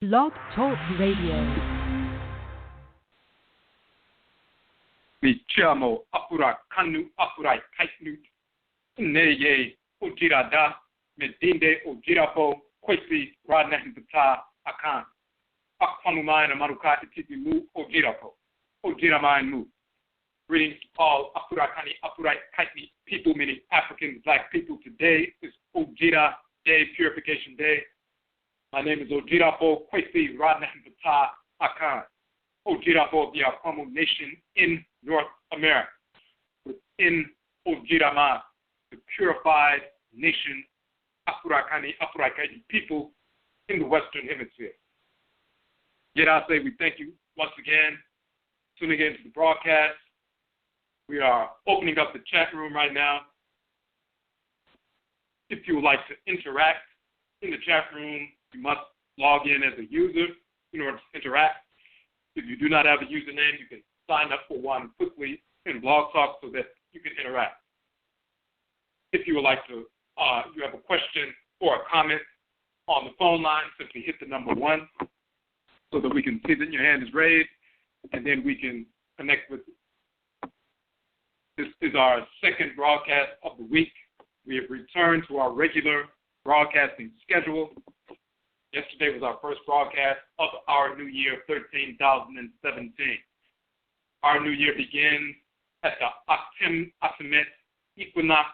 Blog Talk Radio. Mi chiamo Afurakanu, Afuraitkaitnut, Neye Ujirada, Medinde Odwirafo, Kwesi, Nehem, Ptah, Akan, Akwamuman, Amaruka, Atifi, Odwirafo, Odwirafo. Greetings to all Afurakani, Afuraitkaitnit people, meaning African black people. Today is Odwira Day, Purification Day. My name is Odwirafo, Kwesi, Nehem, Ptah, Akan. Odwirafo of the Akwamu nation in North America, within Odwirama, the purified nation, Afurakani, Afuraitkaitnut people in the Western Hemisphere. Yet I say we thank you once again tuning in to the broadcast. We are opening up the chat room right now. If you would like to interact in the chat room, you must log in as a user in order to interact. If you do not have a username, you can sign up for one quickly in Blog Talk so that you can interact. If you would like to, you have a question or a comment on the phone line, simply hit the number 1 so that we can see that your hand is raised, and then we can connect with you. This is our second broadcast of the week. We have returned to our regular broadcasting schedule. Yesterday was our first broadcast of our new year, 13,017. Our new year begins at the Akan equinox,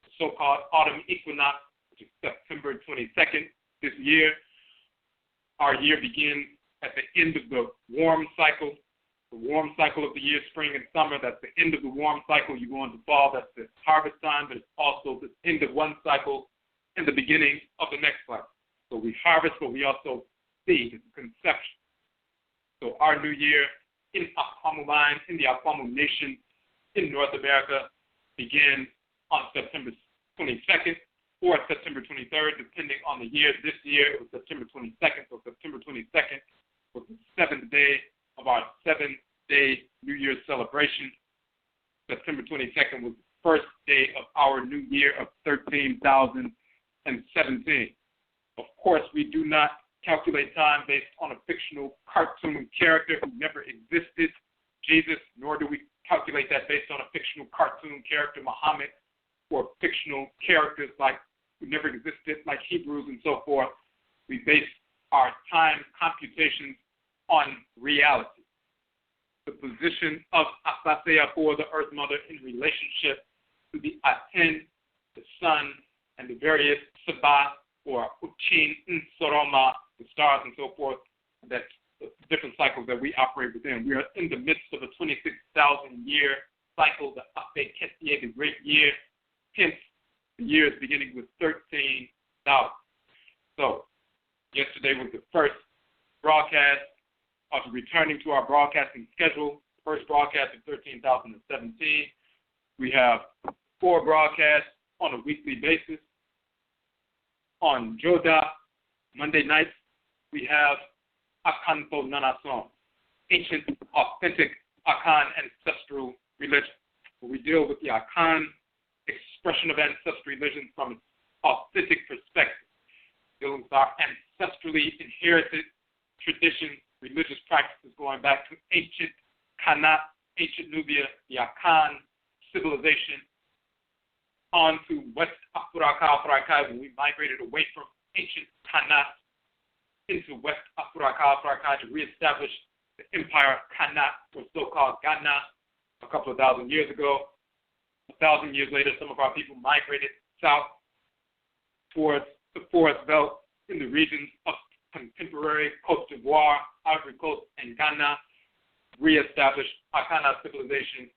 the so-called autumn equinox, which is September 22nd this year. Our year begins at the end of the warm cycle of the year, spring and summer. That's the end of the warm cycle. You go into fall, that's the harvest time, but it's also the end of one cycle and the beginning of the next cycle. So we harvest, but we also seed. It's a conception. So our new year in Aakhuamuman, in the Akwamu nation in North America, begins on September 22nd or September 23rd, depending on the year. This year it was September 22nd, so September 22nd was the 7th day of our 7-day New Year's celebration. September 22nd was the first day of our new year of 13,017. Of course, we do not calculate time based on a fictional cartoon character who never existed, Jesus, nor do we calculate that based on a fictional cartoon character, Muhammad, or fictional characters like who never existed, like Hebrews and so forth. We base our time computations on reality. The position of Asasea for the Earth Mother in relationship to the Aten, the sun, and the various Sabbath, or Uchin, Soroma, the stars and so forth, that's the different cycles that we operate within. We are in the midst of a 26,000-year cycle, the Afuraitkaitnit, the great year. Hence, the year is beginning with 13,000. So, yesterday was the first broadcast of returning to our broadcasting schedule, first broadcast of 13,017. We have 4 broadcasts on a weekly basis. On Joda, Monday nights, we have Akan Nanasom, ancient, authentic Akan ancestral religion, where we deal with the Akan expression of ancestral religion from its authentic perspective, dealing with our ancestrally inherited traditions, religious practices going back to ancient Khanit, ancient Nubia, the Akan civilization, on to West Afuraitkaitnut, when we migrated away from ancient Khanit into West Afuraitkaitnut to reestablish the empire of Khanit, or so-called Ghana, a couple of thousand years ago. 1,000 years later, some of our people migrated south towards the forest belt in the regions of contemporary Cote d'Ivoire, Ivory Coast, and Ghana, reestablished Akan civilization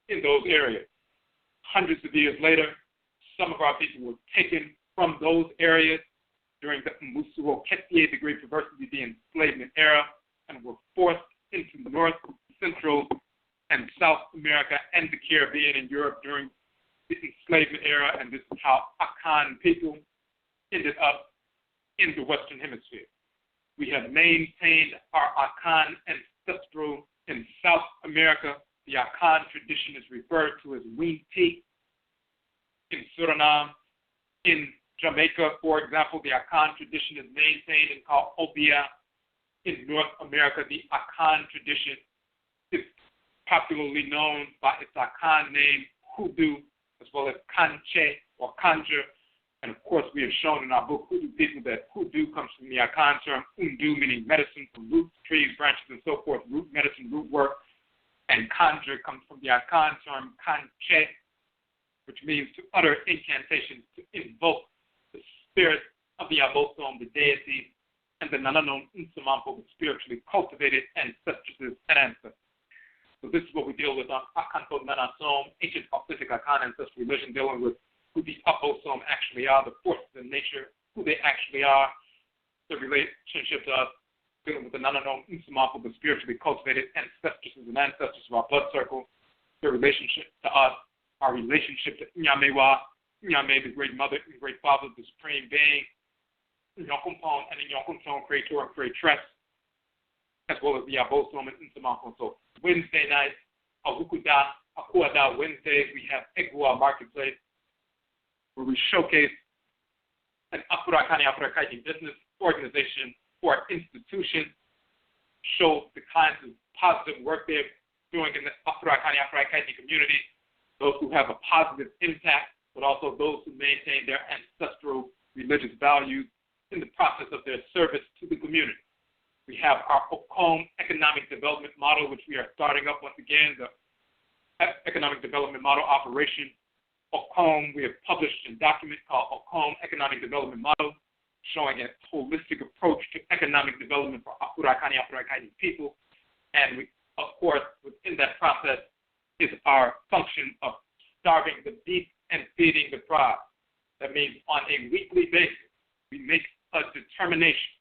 in those areas. Hundreds of years later, some of our people were taken from those areas during the the Great Perversity, the enslavement era, and were forced into North, Central, and South America and the Caribbean and Europe during the enslavement era, and this is how Akan people ended up in the Western Hemisphere. We have maintained our Akan ancestral in South America. The Akan tradition is referred to as Winti. In Suriname, in Jamaica, for example, the Akan tradition is maintained and called Obia. in North America, the Akan tradition is popularly known by its Akan name, Hoodoo, as well as Kanche or Conjure. And of course, we have shown in our book, Hoodoo People, that Hoodoo comes from the Akan term Undu, meaning medicine from roots, trees, branches, and so forth, root medicine, root work. And Conjure comes from the Akan term Kanche, which means to utter incantations, to invoke the spirit of the Abosom, the Deities, and the Nananon Nsamampo, the spiritually cultivated ancestresses and ancestors. So this is what we deal with on Akan Nanasom, ancient authentic Akan ancestral religion, dealing with who the Abosom actually are, the forces in nature, who they actually are, the relationship to us, dealing with the Nananon Nsamampo, the spiritually cultivated ancestresses and ancestors of our blood circle, their relationship to us, our relationship to Nyamewa, Nyame, the great mother and great father, the supreme being, Okumfo and the Okumfo creator and creatress, as well as the Abosom and Nsamampo. So Wednesday night, Ahukuda Wednesdays, we have Egua Marketplace, where we showcase an Afurakani Afuraitkaitnit business organization or institution, show the kinds of positive work they're doing in the Afurakani Afuraitkaitnit community, those who have a positive impact, but also those who maintain their ancestral religious values in the process of their service to the community. We have our Okum economic development model, which we are starting up once again, the economic development model operation. Okum, we have published a document called Okum Economic Development Model, showing a holistic approach to economic development for Afurakani Afuraitkaitnit people. And we, of course, within that process is our function of starving the beast and feeding the pride. That means on a weekly basis, we make a determination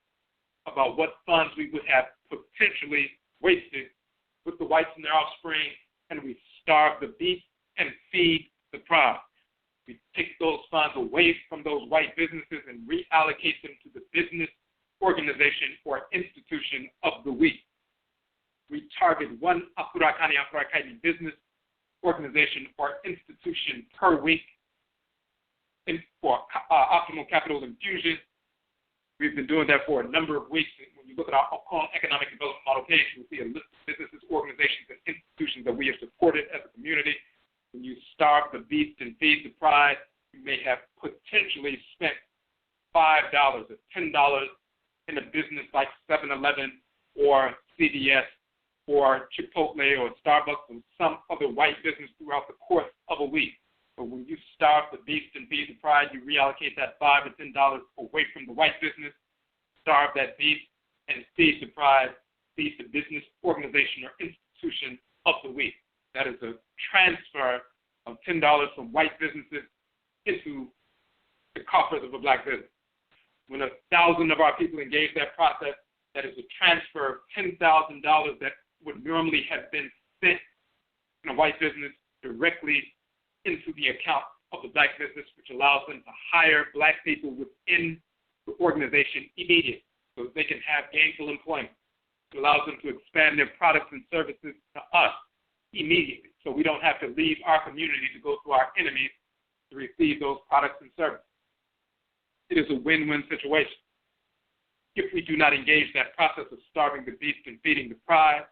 about what funds we would have potentially wasted with the whites and their offspring, and we starve the beast and feed the pride. We take those funds away from those white businesses and reallocate them to the business, organization, or institution of the week. We target one Afurakani Afuraitkaitnit business, organization, or institution per week for optimal capital infusion. We've been doing that for a number of weeks. When you look at our Okum economic development model page, you'll see a list of businesses, organizations, and institutions that we have supported as a community. When you starve the beast and feed the pride, you may have potentially spent $5 or $10 in a business like 7-Eleven or CVS or Chipotle or Starbucks or some other white business throughout the course of a week. But when you starve the beast and feed the pride, you reallocate that $5 or $10 away from the white business, starve that beast, and feed the pride, feed the business, organization, or institution of the week. That is a transfer of $10 from white businesses into the coffers of a black business. When 1,000 of our people engage that process, that is a transfer of $10,000 that would normally have been spent in a white business directly into the account of the black business, which allows them to hire black people within the organization immediately so that they can have gainful employment. It allows them to expand their products and services to us immediately, so we don't have to leave our community to go to our enemies to receive those products and services. It is a win-win situation. If we do not engage that process of starving the beast and feeding the pride,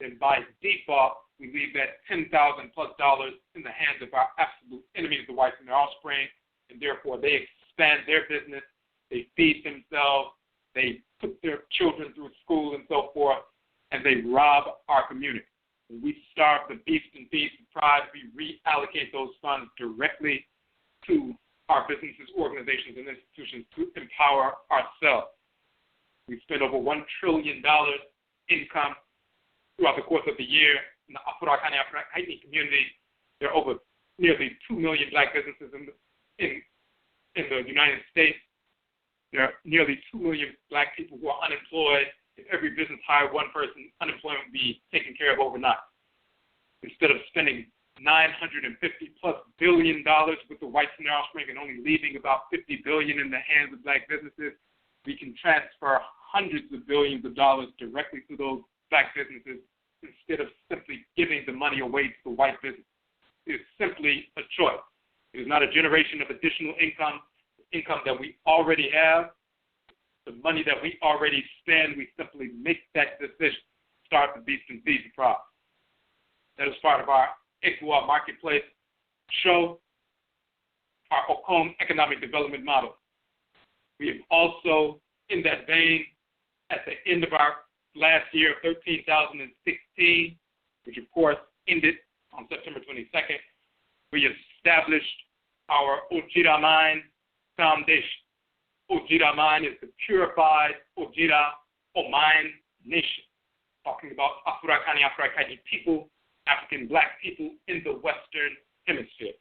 then by default, we leave that $10,000+ in the hands of our absolute enemies, the whites and their offspring, and therefore they expand their business, they feed themselves, they put their children through school and so forth, and they rob our community. When we starve the beast and feed the pride, we reallocate those funds directly to our businesses, organizations, and institutions to empower ourselves. We spend over $1 trillion income throughout the course of the year. In the Afurakani Afuraitkaitnit community, there are over nearly 2 million black businesses in the United States. There are nearly 2 million black people who are unemployed. If every business hired one person, unemployment would be taken care of overnight. Instead of spending $950+ billion with the whites and their offspring and only leaving about $50 billion in the hands of black businesses, we can transfer hundreds of billions of dollars directly to those black businesses instead of simply giving the money away to the white business. It is simply a choice. It is not a generation of additional income that we already have. the money that we already spend, we simply make that decision, start the Beast and Feed the Crowd. That is part of our Ekwa Marketplace show, our Okum economic development model. We have also, in that vein, at the end of our last year of 13,016, which of course ended on September 22nd, we established our ODWIRA Foundation. ODWIRA is the purified Odwirafo nation, talking about Afurakani, Afuraitkaitnit people, African black people in the Western Hemisphere.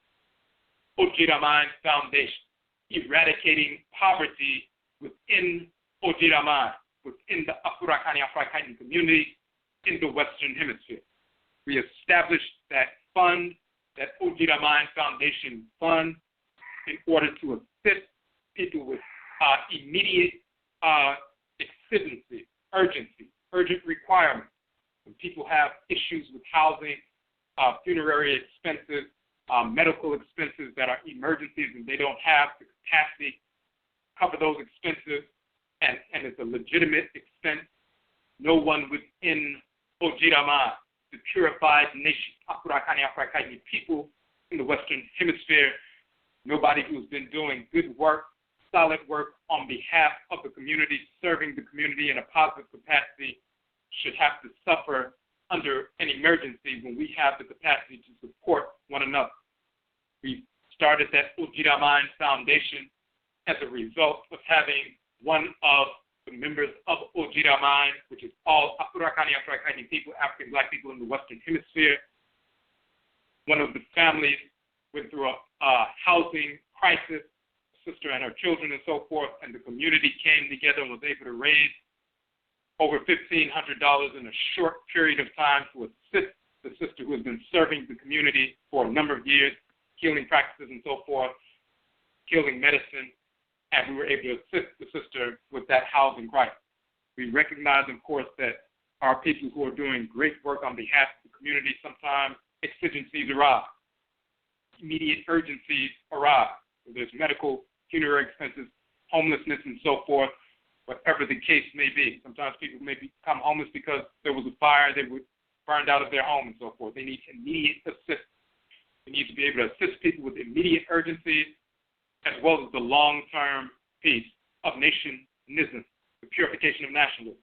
ODWIRA Foundation, eradicating poverty within ODWIRA, within the Afurakani, Afuraitkaitnit community in the Western Hemisphere. We established that fund, that ODWIRA Foundation fund, in order to assist people with immediate exigency, urgent requirements. When people have issues with housing, funerary expenses, medical expenses that are emergencies and they don't have the capacity to cover those expenses, and it's a legitimate expense, no one within ODWIRA, the purified nation, Afurakani, Afuraitkaitnit people in the Western Hemisphere, nobody who's been doing good work, solid work on behalf of the community, serving the community in a positive capacity, should have to suffer under an emergency when we have the capacity to support one another. We started that ODWIRA Foundation as a result of having one of the members of ODWIRA, which is all Afurakani, Afuraitkaitnit people, African black people in the Western Hemisphere. One of the families went through a housing crisis, sister and her children and so forth, and the community came together and was able to raise over $1,500 in a short period of time to assist the sister who has been serving the community for a number of years, healing practices and so forth, healing medicine, and we were able to assist the sister with that housing crisis. We recognize, of course, that our people who are doing great work on behalf of the community, sometimes exigencies arise, immediate urgencies arise. There's medical, funerary expenses, homelessness, and so forth, whatever the case may be. Sometimes people may become homeless because there was a fire, they were burned out of their home and so forth. They need immediate assistance. We need to be able to assist people with immediate urgencies as well as the long-term piece of nationism, the purification of nationalism.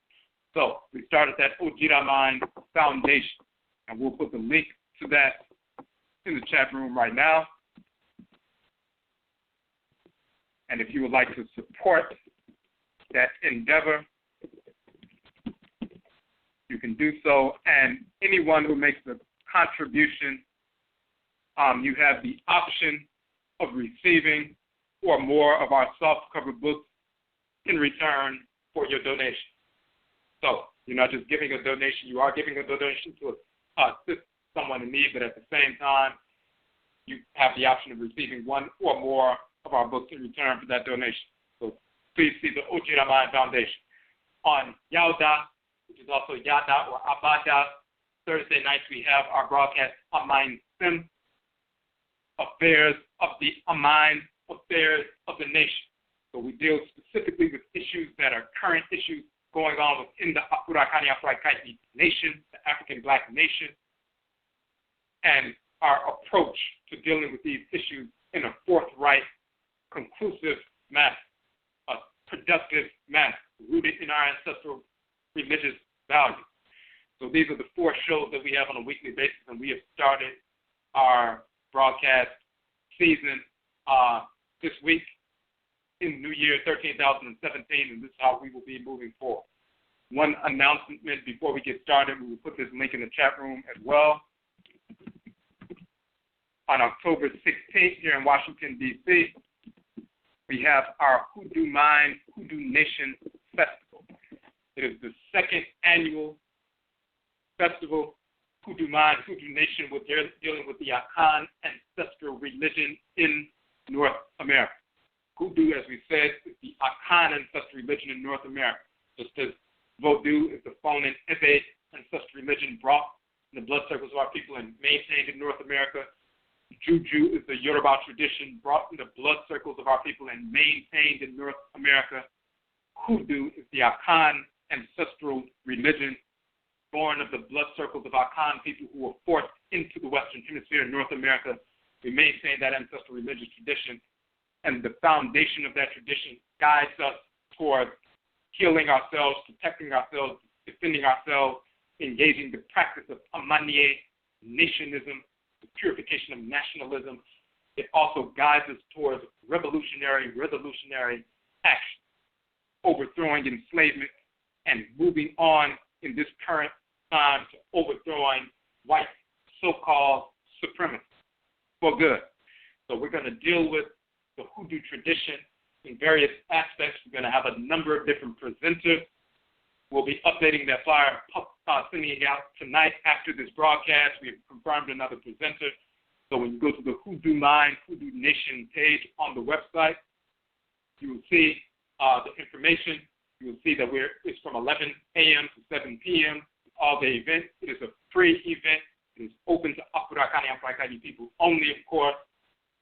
So we started that ODWIRA Foundation, and we'll put the link to that in the chat room right now. And if you would like to support that endeavor, you can do so. And anyone who makes a contribution, you have the option of receiving 4 more of our soft-cover books in return for your donation. So you're not just giving a donation, you are giving a donation to assist someone in need, but at the same time, you have the option of receiving 1 or more of our books in return for that donation. So please see the ODWIRA Foundation. On Yauda, which is also Yada or Abada, Thursday nights we have our broadcast Online Sim, Affairs of the Mind, Affairs of the Nation. So we deal specifically with issues that are current issues going on within the Afurakani, Afuraitkaitnit nation, the African black nation, and our approach to dealing with these issues in a forthright, conclusive manner, a productive manner, rooted in our ancestral religious values. So these are the 4 shows that we have on a weekly basis, and we have started our broadcast season this week in New Year 13,017, and this is how we will be moving forward. One announcement before we get started, we will put this link in the chat room as well. On October 16th here in Washington, D.C., we have our Hoodoo Nation Festival. It is the 2nd annual festival, Hoodoo Nation, with dealing with the Akan ancestral religion in North America. Hoodoo, as we said, is the Akan ancestral religion in North America. Just as Vodou is the Fonan Ebe ancestral religion brought in the blood circles of our people and maintained in North America, Juju is the Yoruba tradition brought in the blood circles of our people and maintained in North America. Hoodoo is the Akan ancestral religion, born of the blood circles of Akan people who were forced into the Western Hemisphere in North America. We maintain that ancestral religious tradition, and the foundation of that tradition guides us towards healing ourselves, protecting ourselves, defending ourselves, engaging the practice of Amanye, nationism, the purification of nationalism. It also guides us towards revolutionary action, overthrowing enslavement and moving on in this current time to overthrowing white so-called supremacy for good. So we're going to deal with the Hoodoo tradition in various aspects. We're going to have a number of different presenters. We'll be updating that flyer, sending it out tonight after this broadcast. We have confirmed another presenter. So when you go to the Hoodoo Nation page on the website, you will see the information. You will see that it's from 11 a.m. to 7 p.m. all-day event. It is a free event. It is open to Afurakani and Afuraitkaitnit people only, of course.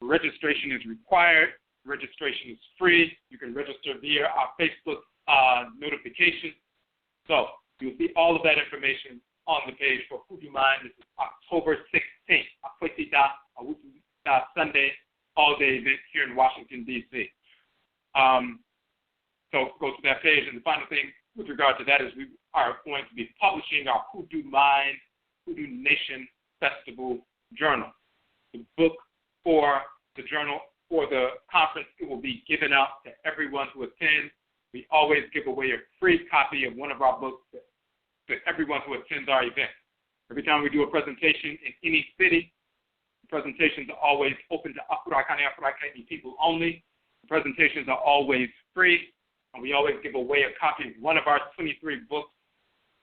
Registration is required. Registration is free. You can register via our Facebook notification. So you'll see all of that information on the page for Hoodoo Mind. This is October 16th, Sunday, all-day event here in Washington, D.C. So go to that page. And the final thing with regard to that is we are going to be publishing our Hoodoo Nation Festival Journal. The book for the journal for the conference, it will be given out to everyone who attends. We always give away a free copy of one of our books to everyone who attends our event. Every time we do a presentation in any city, the presentations are always open to Afurakani and Afuraitkaitnit people only. The presentations are always free, and we always give away a copy of one of our 23 books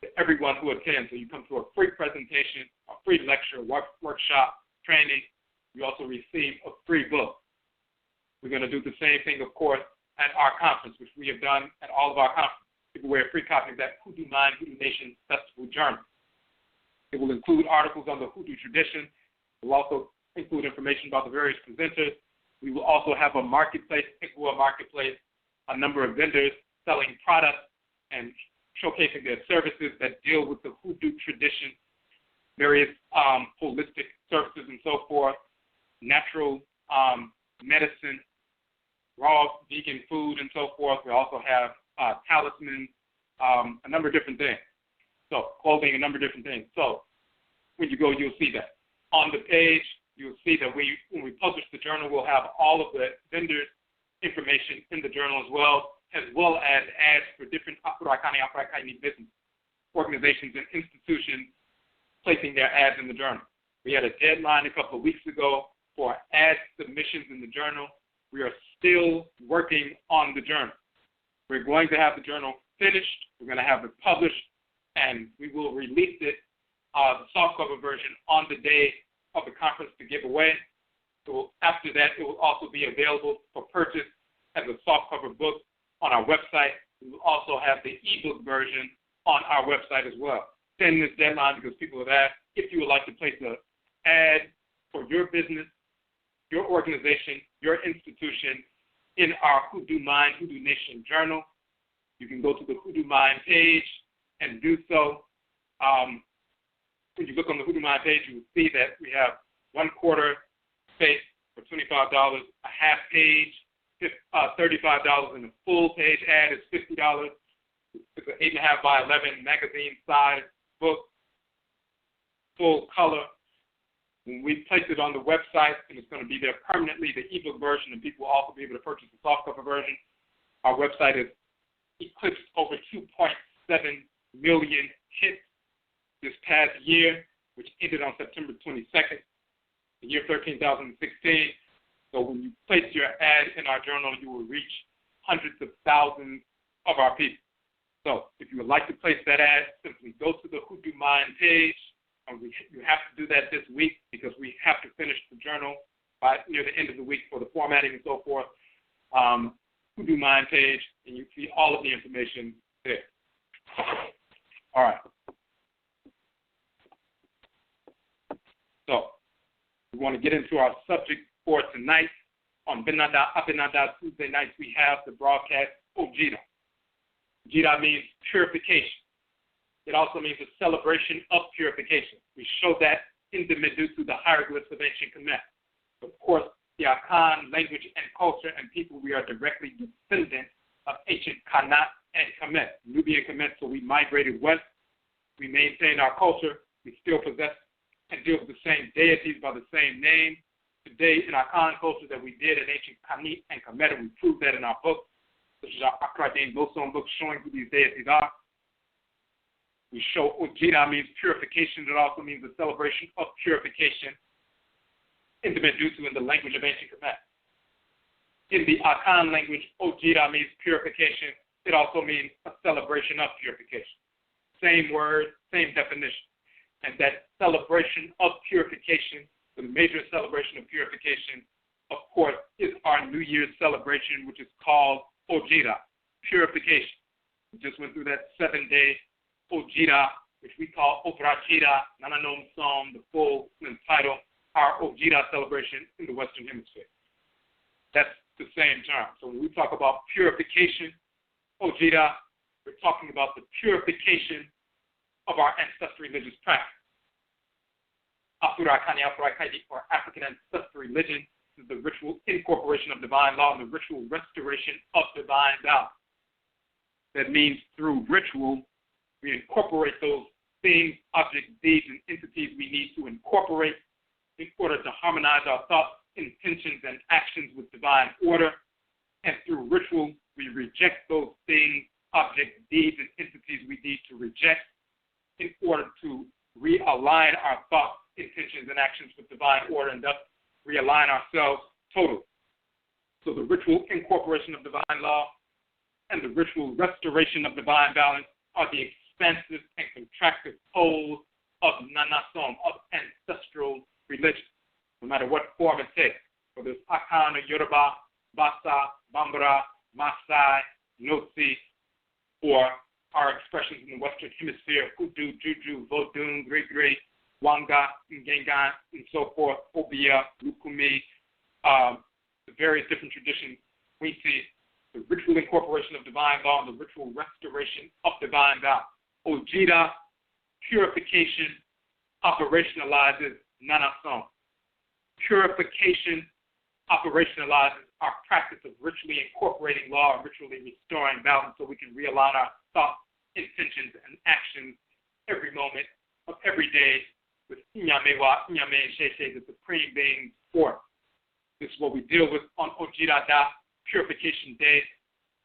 to everyone who attends. So you come to a free presentation, a free lecture, workshop, training. You also receive a free book. We're going to do the same thing, of course, at our conference, which we have done at all of our conferences. Give away a free copy of that Hoodoo Nation Festival Journal. It will include articles on the Hoodoo tradition. It will also include information about the various presenters. We will also have a marketplace, a marketplace, a number of vendors selling products and showcasing their services that deal with the Hoodoo tradition, various holistic services and so forth, natural medicine, raw vegan food and so forth. We also have talismans, a number of different things. So clothing, a number of different things. So when you go, you'll see that. On the page, you'll see that when we publish the journal, we'll have all of the vendors' information in the journal as well as ads for different Afurakani and Afuraitkaitnit business organizations and institutions placing their ads in the journal. We had a deadline a couple of weeks ago for ad submissions in the journal. We are still working on the journal. We're going to have the journal finished. We're going to have it published, and we will release it, the softcover version, on the day of the conference to give away. So after that, it will also be available for purchase as a softcover book on our website. We will also have the ebook version on our website as well. Send this deadline because people have asked if you would like to place an ad for your business, your organization, your institution in our Hoodoo Nation Journal. You can go to the Hoodoo Mind page and do so. When you look on the Hoodoo Mind page, you will see that we have 1/4 space for $25, a half page, $35, and a full page ad is $50. It's an 8.5 by 11 magazine size book, full color. When we place it on the website, and it's going to be there permanently, the ebook version, and people will also be able to purchase the softcover version. Our website has eclipsed over 2.7 million hits this past year, which ended on September 22nd, the year 13,016. So when you place your ad in our journal, you will reach hundreds of thousands of our people. So if you would like to place that ad, simply go to the Hoodoo Mind page. And you have to do that this week because we have to finish the journal by near the end of the week for the formatting and so forth. Hoodoo Mind page, and you see all of the information there. All right. So we want to get into our subject for tonight. On Benada Tuesday nights, we have the broadcast Ojida. Ojira means purification. It also means a celebration of purification. We show that in the Medusa, the hieroglyphs of ancient Kemet. Of course, the Akan language and culture and people, we are directly descendants of ancient Khanit and Kemet, Nubia and Kemet. So we migrated west. We maintained our culture. We still possess and deal with the same deities by the same name today in our Akan culture that we did in ancient Khanit and Kemet, and we prove that in our book, which is our AKRADINBOSOM book showing who these deities are. We show Ojira means purification. It also means the celebration of purification in the Medusa, in the language of ancient Kemet. In the Akan language, Ojira means purification. It also means a celebration of purification. Same word, same definition. And that celebration of purification, the major celebration of purification, of course, is our New Year's celebration, which is called Ojira, purification. We just went through that 7-day Ojira, which we call Obrajira, NHOMA, the full title, our Ojira celebration in the Western Hemisphere. That's the same term. So when we talk about purification, Ojira, we're talking about the purification of our ancestral religious practice. Afurakani, Afuraitkaitnit, or African ancestral religion, is the ritual incorporation of divine law and the ritual restoration of divine balance. That means through ritual, we incorporate those things, objects, deeds, and entities we need to incorporate in order to harmonize our thoughts, intentions, and actions with divine order. And through ritual, we reject those things, objects, deeds, and entities we need to reject in order to realign our thoughts, intentions, and actions with divine order, and thus realign ourselves totally. So the ritual incorporation of divine law and the ritual restoration of divine balance are the expansive and contractive poles of Nanasom, of ancestral religion, no matter what form it takes, whether it's Akan or Yoruba, Basa, Bambara, Maasai, Notsi, or our expressions in the Western Hemisphere, Hoodoo, Juju, Vodun, Grigri, Wanga, Ngengan, and so forth, Obia, Lukumi, the various different traditions we see, the ritual incorporation of divine law and the ritual restoration of divine balance. Ojira, purification, operationalizes Nanasom. Purification operationalizes our practice of ritually incorporating law and ritually restoring balance so we can realign our thoughts, intentions, and actions every moment of every day with Inyamewa, Inyame, and Sheshe, the Supreme Being's force. This is what we deal with on Ojira Da, Purification Day,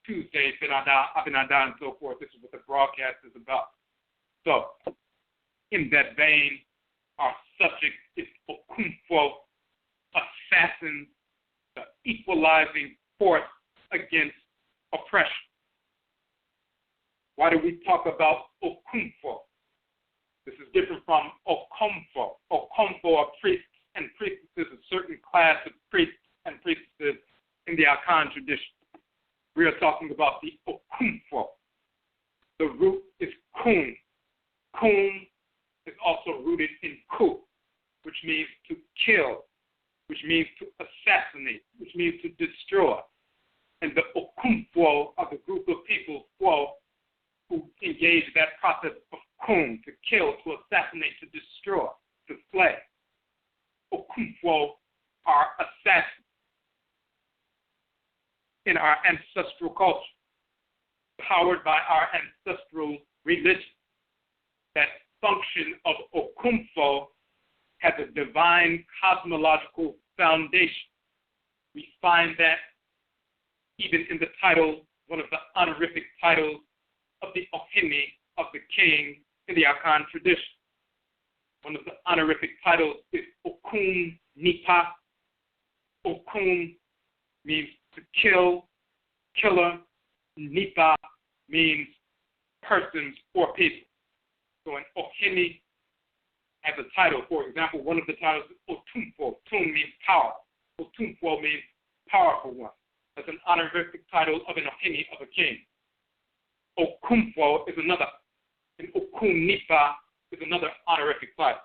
Tuesday, Benada, Abinada, and so forth. This is what the broadcast is about. So, in that vein, our subject is Okumfo, assassins, the equalizing force against oppression. Why do we talk about Okumfo? This is different from Okumfo. Okumfo are priests and priestesses, a certain class of priests and priestesses in the Akan tradition. We are talking about the Okumfo. The root is Kum. Kum is also rooted in Ku, which means to kill, which means to assassinate, which means to destroy. And the Okumfo are the group of people who engage that process of Kum, to kill, to assassinate, to destroy, to slay. Okumfo are assassins in our ancestral culture, powered by our ancestral religion. That function of Okumfo has a divine cosmological foundation. We find that even in the title, one of the honorific titles of the Ohini, of the king in the Akan tradition. One of the honorific titles is Okum Nipa. Okum means to kill, killer. Nipa means persons or people. So an Ohini has a title. For example, one of the titles is Otumfo. Tum means power. Otumfo means powerful one. That's an honorific title of an Ohini, of a king. Okumfo is another. And Okum Nipa is another honorific title.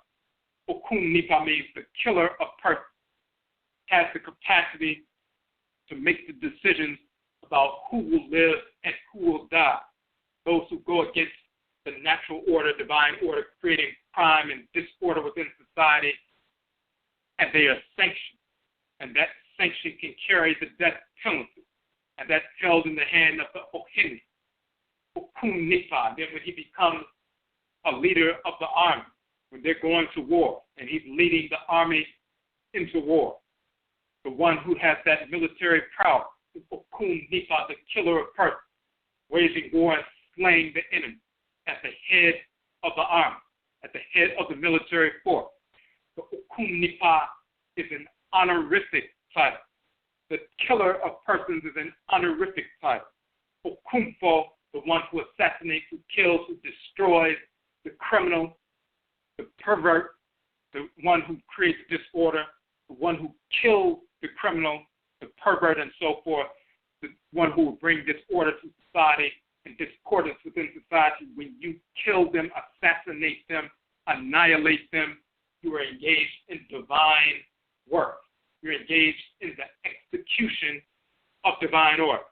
Okum Nipa means the killer of persons. Has the capacity to make the decisions about who will live and who will die. those who go against the natural order, divine order, creating crime and disorder within society, and they are sanctioned. And that sanction can carry the death penalty. And that's held in the hand of the Okene, Okumfo. Then when he becomes a leader of the army, when they're going to war, and he's leading the army into war, the one who has that military power, Okumfo, the killer of persons, waging war and slaying the enemy at the head of the army, at the head of the military force. The Okumfo is an honorific title. The killer of persons is an honorific title. Okumfo, the one who assassinates, who kills, who destroys, the criminal, the pervert, the one who creates disorder, the one who kills the criminal, the pervert, and so forth, the one who will bring disorder to society and discordance within society. When you kill them, assassinate them, annihilate them, you are engaged in divine work. You're engaged in the execution of divine order.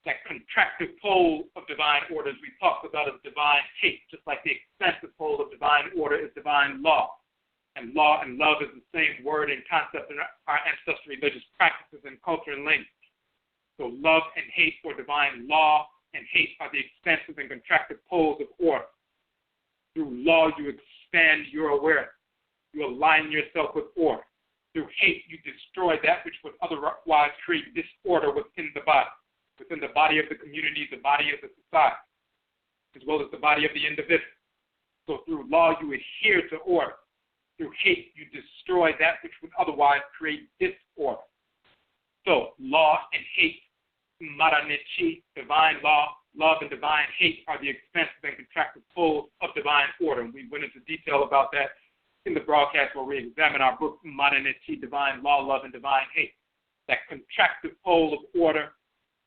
That contractive pole of divine order, as we talked about, is divine hate, just like the expansive pole of divine order is divine law. And law and love is the same word and concept in our ancestral religious practices and culture and language. So love and hate, or divine law and hate, are the expansive and contractive poles of order. Through law, you expand your awareness. You align yourself with order. Through hate, you destroy that which would otherwise create disorder within the body of the community, the body of the society, as well as the body of the individual. So through law, you adhere to order. Through hate, you destroy that which would otherwise create disorder. So law and hate, MMARA, divine law, love, and divine hate are the expansive and contractive poles of divine order. And we went into detail about that in the broadcast where we examine our book, MMARA, divine law, love, and divine hate. That contractive pole of order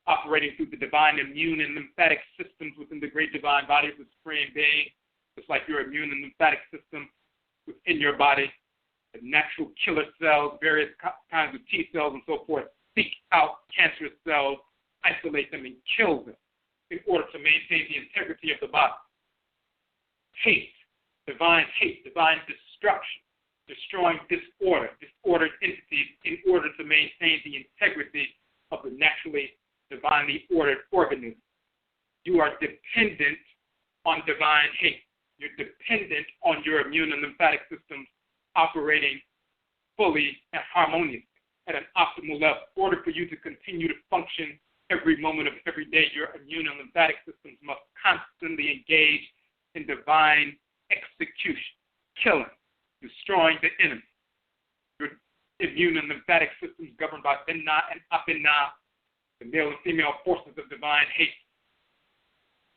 operating through the divine immune and lymphatic systems within the great divine body of the Supreme Being, just like your immune and lymphatic system within your body, the natural killer cells, various kinds of T cells and so forth, seek out cancerous cells, isolate them, and kill them in order to maintain the integrity of the body. Hate, divine destruction, destroying disordered entities in order to maintain the integrity of the naturally divinely ordered organism. You are dependent on divine hate. You're dependent on your immune and lymphatic systems operating fully and harmoniously at an optimal level. In order for you to continue to function every moment of every day, your immune and lymphatic systems must constantly engage in divine execution, killing, destroying the enemy. Your immune and lymphatic systems governed by Benna and Abenna, the male and female forces of divine hate.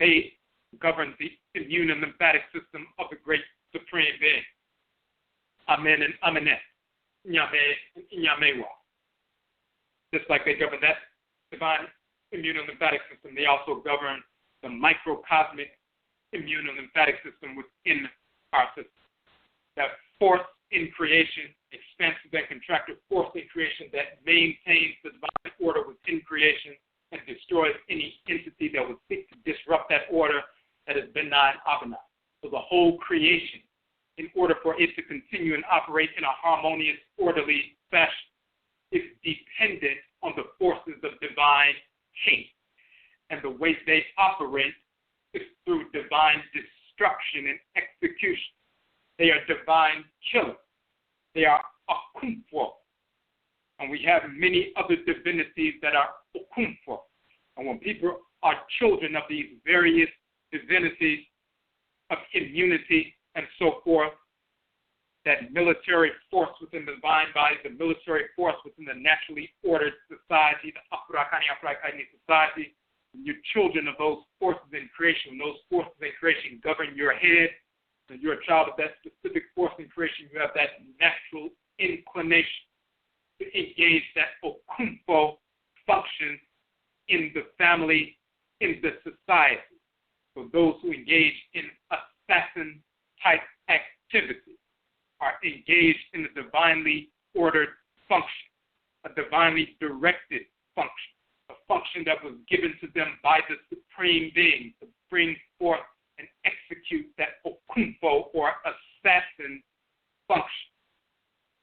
They govern the immune and lymphatic system of the great Supreme Being. Amen and Amenet, Nyame and Inyamewa. Just like they govern that divine immune and lymphatic system, they also govern the microcosmic immune and lymphatic system within our system. That force in creation, expansive and contractive force in creation that maintains the divine order within creation and destroys any entity that would seek to disrupt that order that has been and Abana. So the whole creation, in order for it to continue and operate in a harmonious, orderly fashion, is dependent on the forces of divine hate. And the way they operate is through divine destruction and execution. They are divine killers. They are Okumfo. And we have many other divinities that are Okumfo. And when people are children of these various divinities of immunity and so forth, that military force within the divine body, the military force within the naturally ordered society, the Afurakani, Afuraitkaitnit society, you're children of those forces in creation. When those forces in creation govern your head, and you're a child of that specific force in creation, you have that natural inclination to engage that Okumfo function in the family, in the society. So those who engage in assassin-type activity are engaged in a divinely ordered function, a divinely directed function, a function that was given to them by the Supreme Being, the bring forth and execute that Okumfo or assassin function.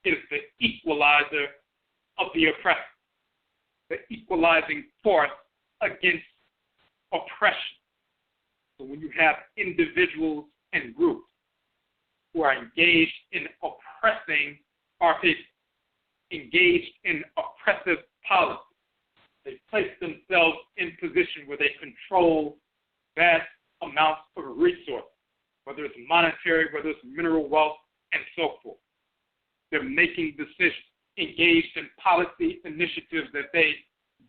It is the equalizer of the oppressor, the equalizing force against oppression. So when you have individuals and groups who are engaged in oppressing our people, engaged in oppressive policy, they place themselves in position where they control vast amounts of resources, whether it's monetary, whether it's mineral wealth, and so forth. They're making decisions, engaged in policy initiatives that they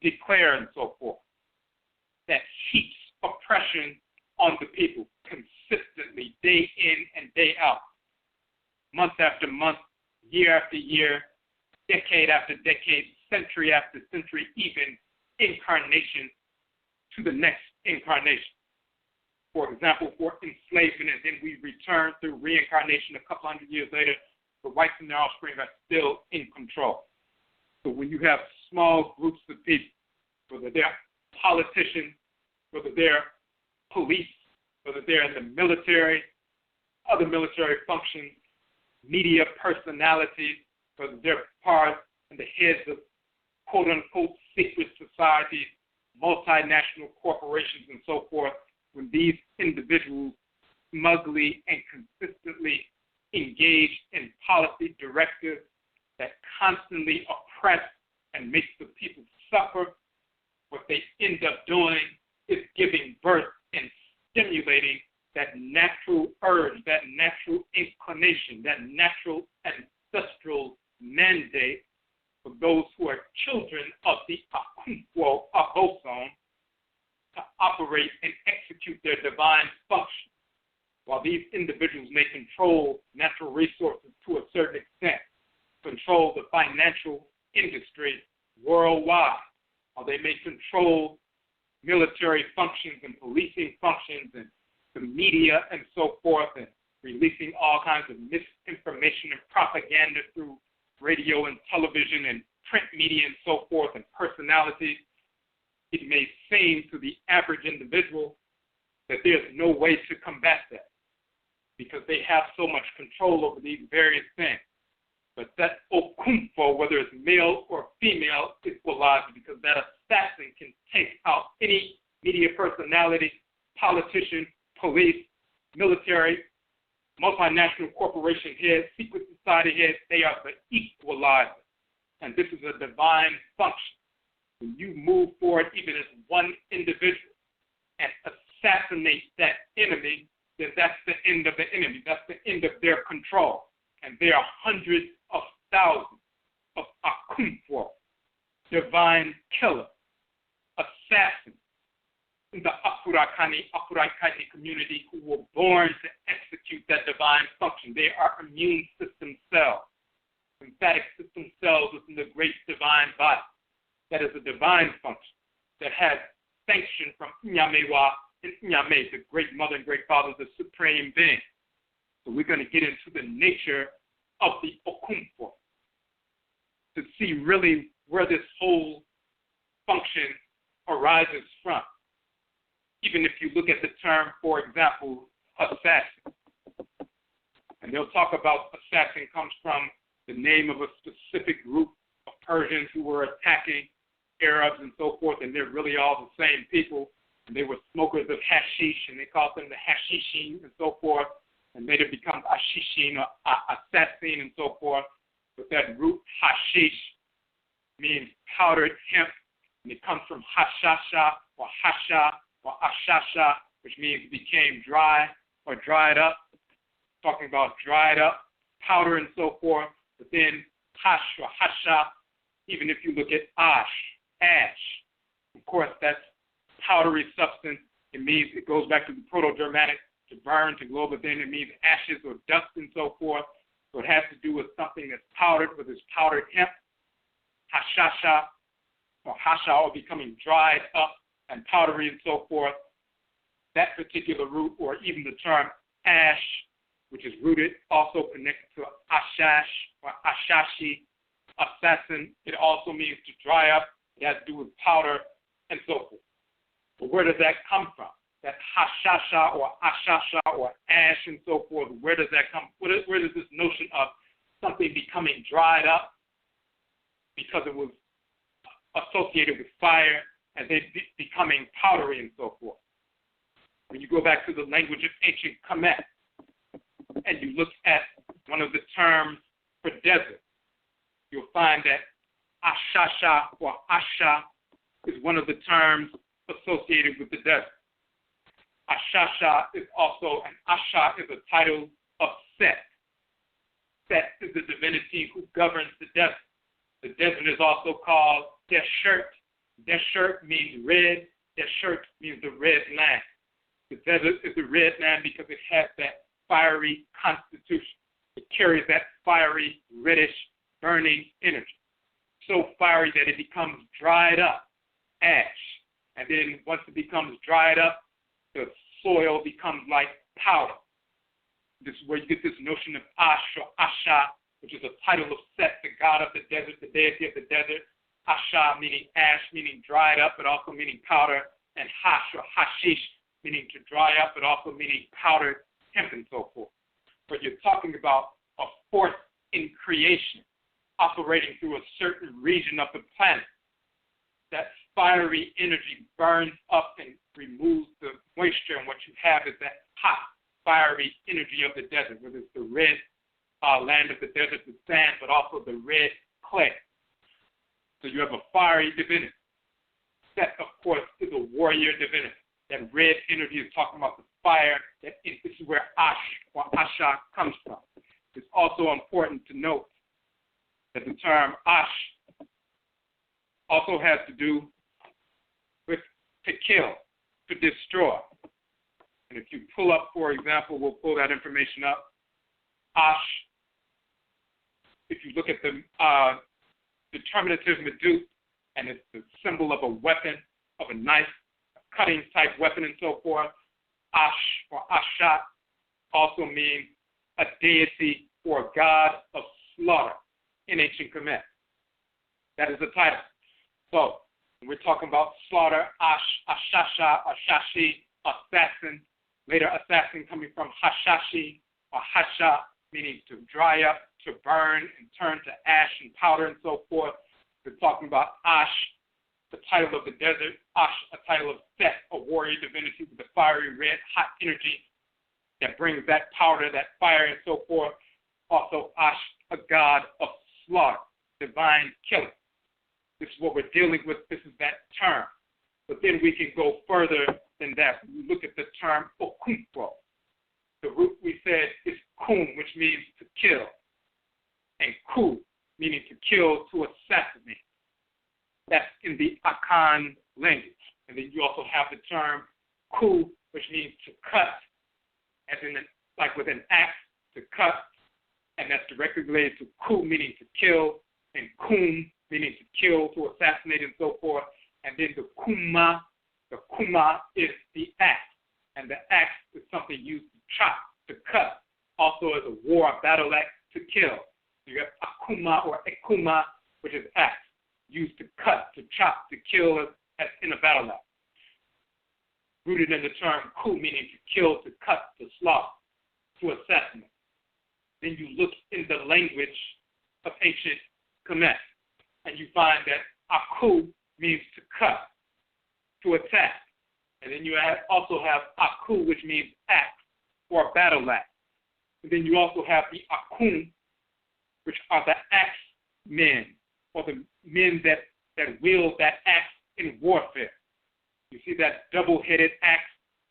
declare and so forth, that heaps oppression on the people consistently, day in and day out, month after month, year after year, decade after decade, century after century, even incarnation to the next incarnation. For example, for enslavement, and then we return through reincarnation a couple hundred years later, the whites and their offspring are still in control. So when you have small groups of people, whether they're politicians, whether they're police, whether they're in the military, other military functions, media personalities, whether they're part and the heads of quote-unquote secret societies, multinational corporations, and so forth, when these individuals smugly and consistently engage in policy directives that constantly oppress and make the people suffer, what they end up doing is giving birth and stimulating that natural urge, that natural inclination, that natural ancestral mandate for those who are children of the Okumfo, Abosom, to operate and execute their divine function. While these individuals may control natural resources to a certain extent, control the financial industry worldwide, while they may control military functions and policing functions and the media and so forth, and releasing all kinds of misinformation and propaganda through radio and television and print media and so forth, and personalities, it may seem to the average individual that there's no way to combat that because they have so much control over these various things. But that Okumfo, whether it's male or female, equalizes, because that assassin can take out any media personality, politician, police, military, multinational corporation heads, secret society heads. They are the equalizer. And this is a divine function. When you move forward, even as one individual, and assassinate that enemy, then that's the end of the enemy. That's the end of their control. And there are hundreds of thousands of Okumfo, divine killer, assassins, in the Afurakani, Afuraitkaitnit community who were born to execute that divine function. They are immune system cells, lymphatic system cells within the great divine body. That is a divine function that has sanction from Nyamewa and Nyame, the great mother and great father, the supreme being. So we're going to get into the nature of the Okumfo to see really where this whole function arises from. Even if you look at the term, for example, assassin, and they'll talk about assassin comes from the name of a specific group of Persians who were attacking Arabs and so forth, and they're really all the same people, and they were smokers of hashish, and they called them the hashishin and so forth, and later become ashishin or assassin and so forth. But that root hashish means powdered hemp, and it comes from hashasha or hasha or ashasha, which means it became dry or dried up, talking about dried up powder and so forth. But then hash or hasha, even if you look at ash, of course that's powdery substance. It means, it goes back to the Proto-Germanic, to burn, to glow, but then it means ashes or dust and so forth. So it has to do with something that's powdered, with this powdered hemp, hashasha or hasha, or becoming dried up and powdery and so forth. That particular root, or even the term ash, which is rooted, also connected to ashash or ashashi, assassin. It also means to dry up. It has to do with powder and so forth. But where does that come from? that hashasha or ashasha or ash and so forth, where does that come? Where does this notion of something becoming dried up because it was associated with fire and then becoming powdery and so forth? When you go back to the language of ancient Kemet and you look at one of the terms for desert, you'll find that ashasha or asha is one of the terms associated with the desert. Ashasha is also, and Asha is a title of Set. Set is the divinity who governs the desert. The desert is also called Desert. Desert means red. Desert means the red land. The desert is the red land because it has that fiery constitution. It carries that fiery, reddish, burning energy. So fiery that it becomes dried up, ash. And then once it becomes dried up, the soil becomes like powder. This is where you get this notion of Ash or Asha, which is a title of Set, the god of the desert, the deity of the desert. Asha meaning ash, meaning dried up, but also meaning powder. And Hash or Hashish, meaning to dry up, but also meaning powdered hemp and so forth. But you're talking about a force in creation operating through a certain region of the planet. That fiery energy burns up and removes the moisture, and what you have is that hot, fiery energy of the desert, whether it's the red land of the desert, the sand, but also the red clay. So you have a fiery divinity. Set, of course, is a warrior divinity. That red energy is talking about the fire. This is where Ash or Asha comes from. It's also important to note that the term Ash also has to do with to kill, to destroy. And if you pull up, for example, we'll pull that information up. Ash, if you look at the determinative medut, and it's the symbol of a weapon, of a knife, a cutting type weapon and so forth, Ash or Asha also means a deity or a god of slaughter in ancient Kemet. That is the title. So, when we're talking about slaughter, Ash, Ashasha, Ashashi, assassin, later assassin coming from Hashashi or Hasha, meaning to dry up, to burn, and turn to ash and powder and so forth. We're talking about Ash, the title of the desert, Ash, a title of Set, a warrior divinity with the fiery red, hot energy that brings that powder, that fire, and so forth. Also, Ash, a god of slaughter, divine killing. This is what we're dealing with. This is that term. But then we can go further than that. We look at the term Okumfo. The root we said is kum, which means to kill, and ku, meaning to kill, to assassinate. That's in the Akan language. And then you also have the term ku, which means to cut, as in like with an axe, to cut, and that's directly related to ku, meaning to kill, and kum, meaning to kill, to assassinate, and so forth. And then the kuma is the axe, and the axe is something used to chop, to cut, also as a war, battle axe, to kill. You have akuma or ekuma, which is axe, used to cut, to chop, to kill, as in a battle axe. Rooted in the term ku, meaning to kill, to cut, to slaughter, to assassinate. Then you look in the language of ancient Kemet, and you find that aku means to cut, to attack. And then you also have aku, which means axe or battle axe. And then you also have the akum, which are the axe men, or the men that wield that axe in warfare. You see that double-headed axe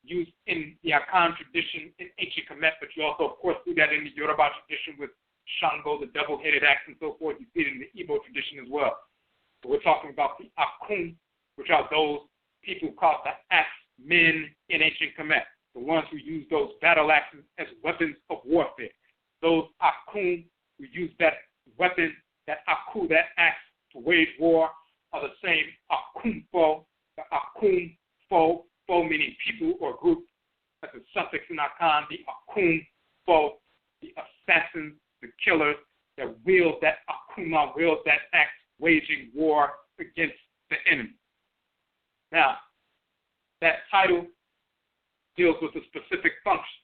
used in the Akan tradition in ancient Kemet, but you also, of course, see that in the Yoruba tradition with Shango, the double-headed axe, and so forth. You see it in the Igbo tradition as well. So we're talking about the Akum, which are those people called the axe men in ancient Kemet, the ones who use those battle axes as weapons of warfare. Those Akum who use that weapon, that Aku, that axe, to wage war, are the same Okumfo, the Okumfo, fo meaning people or group, as a suffix in Akan, the Okumfo, the assassins, the killers that wield that Akuma, wield that axe, waging war against the enemy. Now, that title deals with a specific function.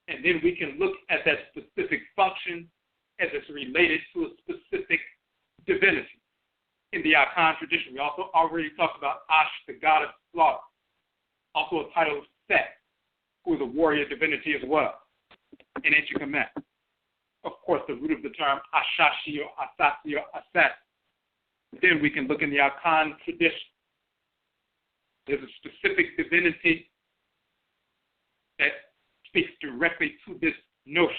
And then we can look at that specific function as it's related to a specific divinity. In the Akan tradition, we also already talked about Ash, the god of slaughter, also a title of Set, who is a warrior divinity as well in ancient Kemet. Of course, the root of the term Ashashi or Asasi or Asat. Then we can look in the Akan tradition. There's a specific divinity that speaks directly to this notion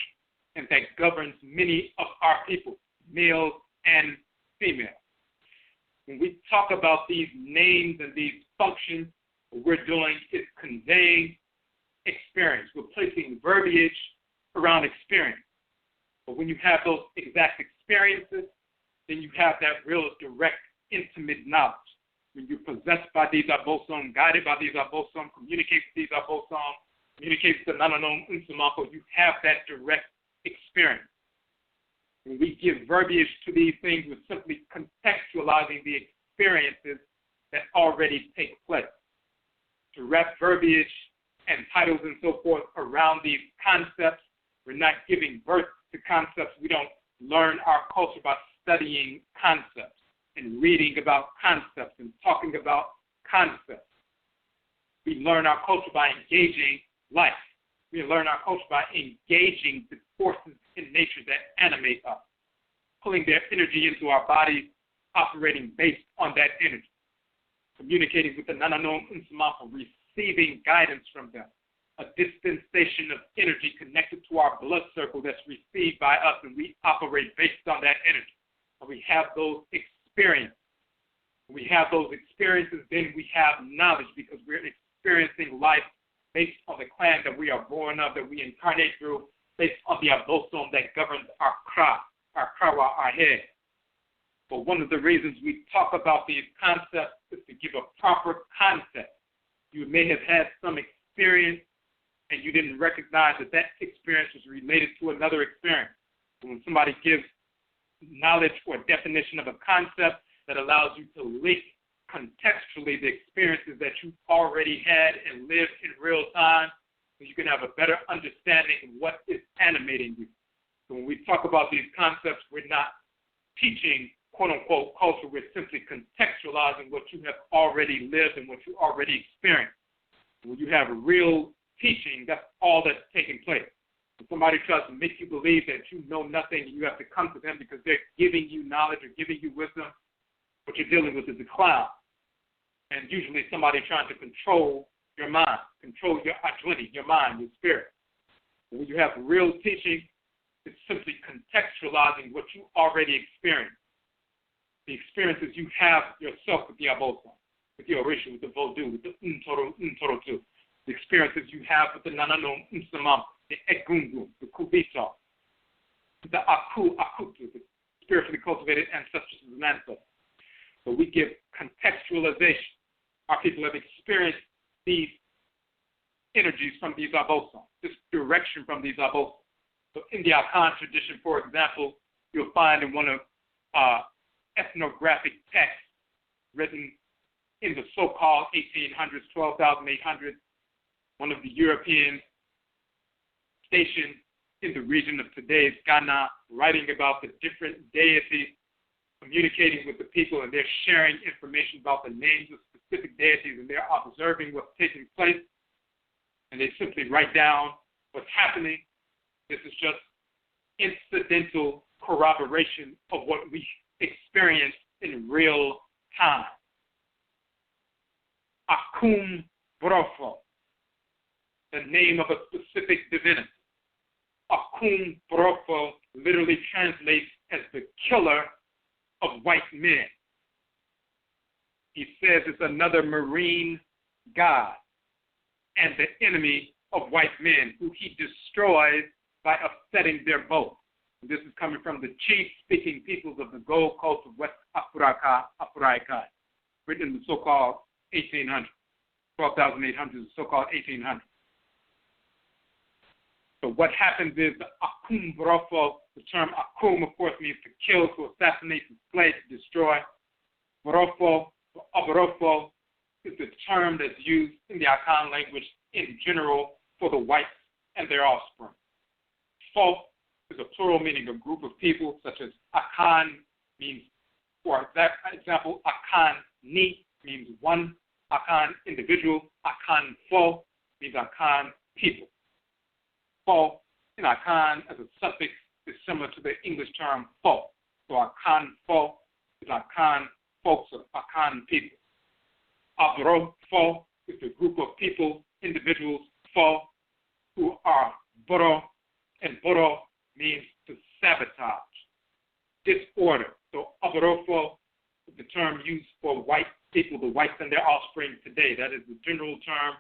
and that governs many of our people, males and females. When we talk about these names and these functions, what we're doing is conveying experience. We're placing verbiage around experience. But when you have those exact experiences, then you have that real direct, intimate knowledge. When you're possessed by these Abosom, guided by these Abosom, communicate with these Abosom, communicate with the Nananom Unsumapo, you have that direct experience. When we give verbiage to these things, we're simply contextualizing the experiences that already take place. To wrap verbiage and titles and so forth around these concepts, we're not giving birth to concepts. We don't learn our culture by studying concepts and reading about concepts and talking about concepts. We learn our culture by engaging life. We learn our culture by engaging the forces in nature that animate us, pulling their energy into our bodies, operating based on that energy, communicating with the Nananom Unsumapo, receiving guidance from them, a dispensation of energy connected to our blood circle that's received by us, and we operate based on that energy. And we have those experiences. When we have those experiences, then we have knowledge because we're experiencing life based on the clan that we are born of, that we incarnate through, based on the Abosom that governs our Krawa, our head. But one of the reasons we talk about these concepts is to give a proper context. You may have had some experience and you didn't recognize that that experience was related to another experience. When somebody gives knowledge or definition of a concept that allows you to link contextually the experiences that you already had and lived in real time, so you can have a better understanding of what is animating you. So when we talk about these concepts, we're not teaching quote-unquote culture. We're simply contextualizing what you have already lived and what you already experienced. When you have real teaching, that's all that's taking place. If somebody tries to make you believe that you know nothing, you have to come to them because they're giving you knowledge or giving you wisdom. What you're dealing with is a clown. And usually somebody trying to control your mind, control your Adwini, your mind, your spirit. When you have real teaching, it's simply contextualizing what you already experienced. The experiences you have yourself with the Abosom, with the Orisha, with the Vodou, with the Untoro too. The experiences you have with the Nananom Unsamam, the Egungu, the Kubito, the Akutu, the spiritually cultivated ancestors of the Manto. So we give contextualization. Our people have experienced these energies from these Abosom, this direction from these Abosom. So in the Akan tradition, for example, you'll find in one of ethnographic texts written in the so-called 1800s, 12,800, one of the European stations in the region of today's Ghana, writing about the different deities, communicating with the people, and they're sharing information about the names of specific deities, and they're observing what's taking place, and they simply write down what's happening. This is just incidental corroboration of what we experience in real time. Okumfo, the name of a specific divinity. Okumfo literally translates as the killer of white men. He says it's another marine god and the enemy of white men who he destroys by upsetting their boat. This is coming from the chief-speaking peoples of the Gold Coast of West Afuraitkaitnut, written in the so-called 1800s, 12,800s, the so-called 1800s. So what happens is the Okumfo, the term Akum, of course, means to kill, to assassinate, to slay, to destroy. Borofo, Obrofo, is the term that's used in the Akan language in general for the whites and their offspring. Fo is a plural meaning a group of people, such as Akan means, for that example, Akhanit means one Akan individual. Akanfo means Akan people. Fo in Akan as a suffix is similar to the English term fo. So Akanfo is Akan folks or Akan people. Abrofo is a group of people, individuals, fo, who are boro, and boro means to sabotage, disorder. So abrofo is the term used for white people, the whites and their offspring today. That is the general term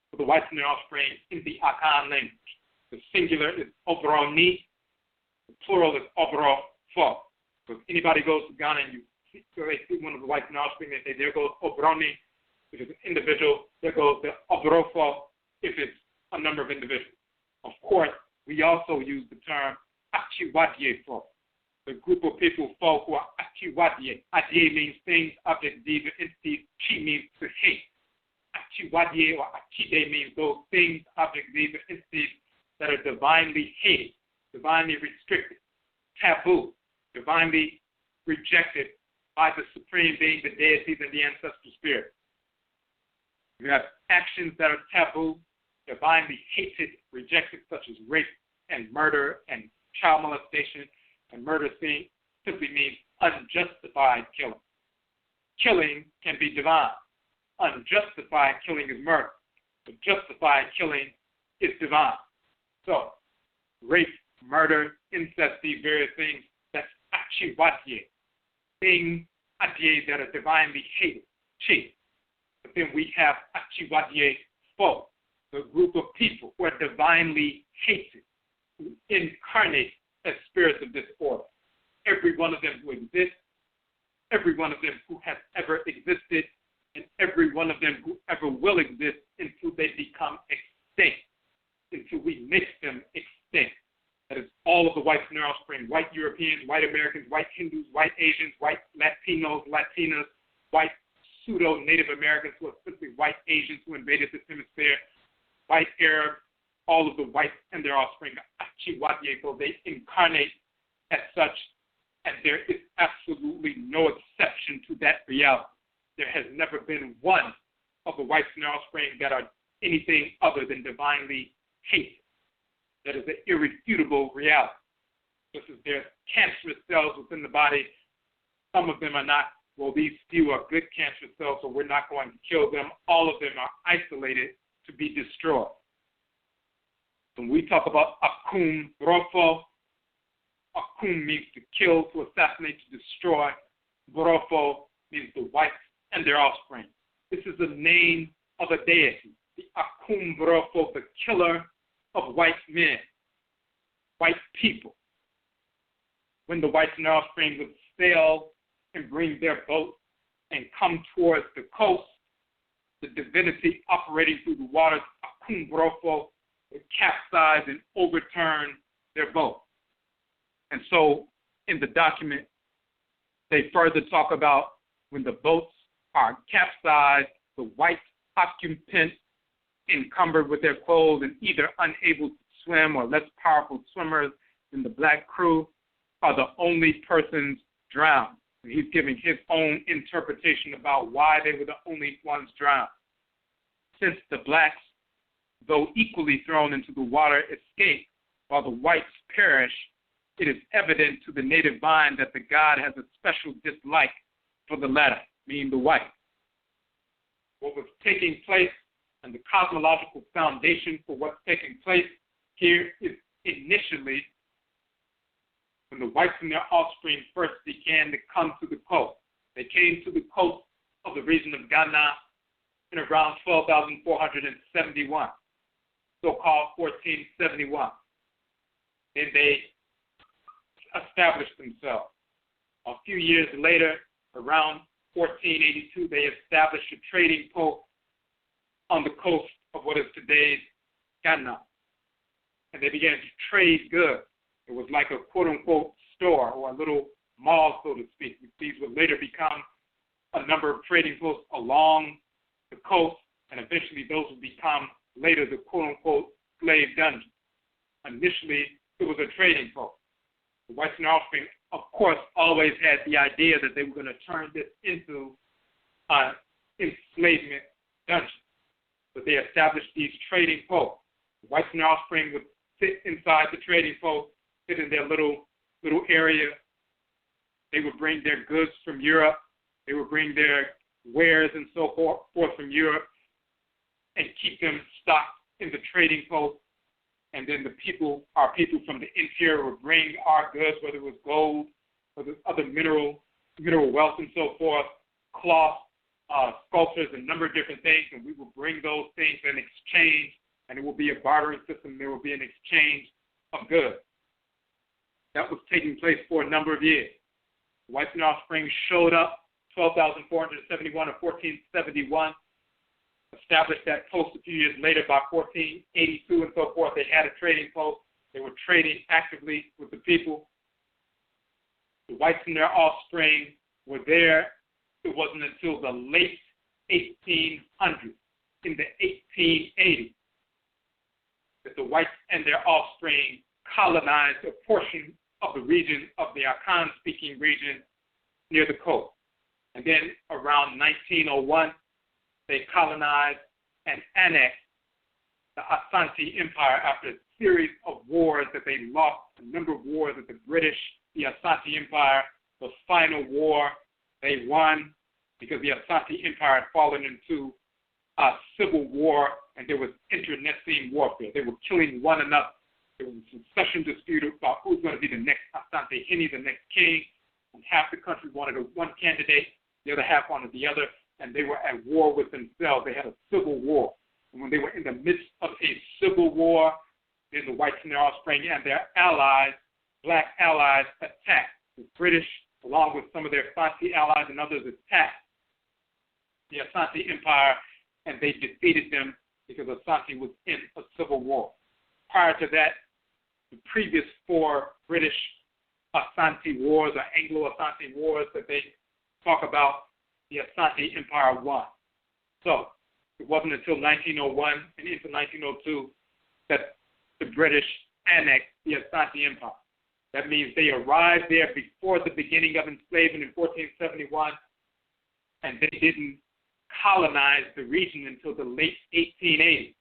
for the whites and their offspring in the Akan language. The singular is obroni, the plural is obrofo. So if anybody goes to Ghana and they see one of the whites and their offspring, they say, there goes obroni, if it's an individual, there goes the obrofo, if it's a number of individuals. Of course, we also use the term achiwadiefo, the group of people, folk who are achiwadie. Adie means things, objects, deeds, entities. Chi means to hate. Achiwadie or achide means those things, objects, deeds, entities that are divinely hated, divinely restricted, taboo, divinely rejected by the Supreme Being, the deities, and the ancestral spirit. You have actions that are taboo, divinely hated, rejected, such as rape and murder and child molestation. And murder simply means unjustified killing. Killing can be divine. Unjustified killing is murder. But justified killing is divine. So, rape, murder, incest, these various things, that's achiwadie. Things adie that are divinely hated. Chi. But then we have achiwadie fo, the group of people who are divinely hated, who incarnate as spirits of disorder. Every one of them who exists, every one of them who has ever existed, and every one of them who ever will exist until they become extinct, until we make them extinct. That is all of the whites and their offspring, white Europeans, white Americans, white Hindus, white Asians, white Latinos, Latinas, white pseudo-Native Americans who are simply white Asians who invaded this hemisphere, white Arabs, all of the whites and their offspring, Achiwadie, they incarnate as such, and there is absolutely no exception to that reality. There has never been one of the whites and their offspring that are anything other than divinely hated. That is an irrefutable reality. Just as there's cancerous cells within the body, some of them are not. Well, these few are good cancer cells, so we're not going to kill them. All of them are isolated to be destroyed. When we talk about Okumfo, Okum means to kill, to assassinate, to destroy. Brofo means the whites and their offspring. This is the name of a deity, the Okumfo, the killer of white men, white people. When the whites and their offspring would sail and bring their boats and come towards the coast, the divinity operating through the waters, Okumfo, would capsize and overturn their boat. And so in the document, they further talk about when the boats are capsized, the white occupants encumbered with their clothes and either unable to swim or less powerful swimmers than the black crew are the only persons drowned. And he's giving his own interpretation about why they were the only ones drowned. Since the blacks, though equally thrown into the water, escape while the whites perish, it is evident to the native mind that the god has a special dislike for the latter, meaning the white. What was taking place and the cosmological foundation for what's taking place here is initially when the whites and their offspring first began to come to the coast. They came to the coast of the region of Ghana in around 12,471, so-called 1471. Then they established themselves. A few years later, around 1482, they established a trading post on the coast of what is today's Ghana. And they began to trade goods. It was like a quote-unquote store or a little mall, so to speak. These would later become a number of trading posts along the coast, and eventually those would become later the quote-unquote slave dungeon. Initially, it was a trading post. The whites and their offspring, of course, always had the idea that they were going to turn this into an enslavement dungeon. But they established these trading posts. The whites and their offspring would sit inside the trading post, sit in their little area. They would bring their goods from Europe. They would bring their wares and so forth from Europe and keep them stocked in the trading post. And then our people from the interior would bring our goods, whether it was gold, whether it was other mineral wealth and so forth, cloth, sculptures, a number of different things, and we will bring those things in exchange, and it will be a bartering system. There will be an exchange of goods. That was taking place for a number of years. The whites and offspring showed up 12,471 of 1471, established that post a few years later by 1482 and so forth. They had a trading post. They were trading actively with the people. The whites and their offspring were there. It wasn't until the late 1800s, in the 1880s, that the whites and their offspring colonized a portion of the region, of the Akan-speaking region near the coast. And then around 1901, they colonized and annexed the Asante Empire after a series of wars that they lost, a number of wars that the British, the Asante Empire, the final war, they won because the Asante Empire had fallen into a civil war and there was internecine warfare. They were killing one another. There was a succession dispute about who's going to be the next Asante Hene, the next king. And half the country wanted one candidate, the other half wanted the other, and they were at war with themselves. They had a civil war. And when they were in the midst of a civil war, then the whites and their offspring and their allies, black allies, attacked. The British, along with some of their Asante allies and others, attacked the Asante Empire, and they defeated them because Asante was in a civil war. Prior to that, the previous 4 British Asante wars or Anglo-Asante wars that they talk about, the Asante Empire won. So it wasn't until 1901 and into 1902 that the British annexed the Asante Empire. That means they arrived there before the beginning of enslavement in 1471, and they didn't colonize the region until the late 1880s.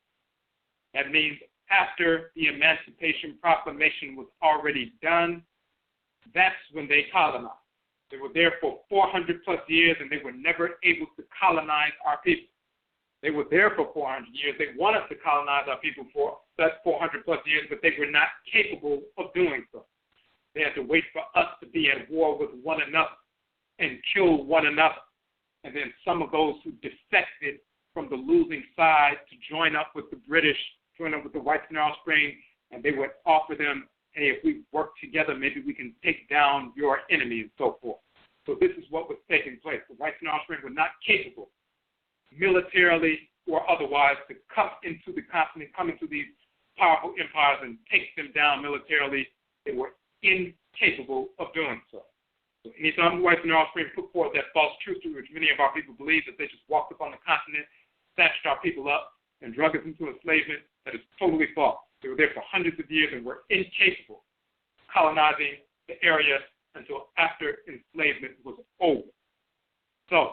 That means after the Emancipation Proclamation was already done, that's when they colonized. They were there for 400 plus years, and they were never able to colonize our people. They were there for 400 years. They wanted to colonize our people for that 400 plus years, but they were not capable of doing so. They had to wait for us to be at war with one another and kill one another. And then some of those who defected from the losing side to join up with the British, join up with the whites and their offspring, and they would offer them, hey, if we work together, maybe we can take down your enemy and so forth. So this is what was taking place. The whites and offspring were not capable, militarily or otherwise, to come into the continent, come into these powerful empires and take them down militarily. They were incapable of doing so. So anytime the whites and their offspring put forth that false truth, to which many of our people believe that they just walked up on the continent, snatched our people up, and drug us into enslavement, that is totally false. They were there for hundreds of years and were incapable of colonizing the area until after enslavement was over. So,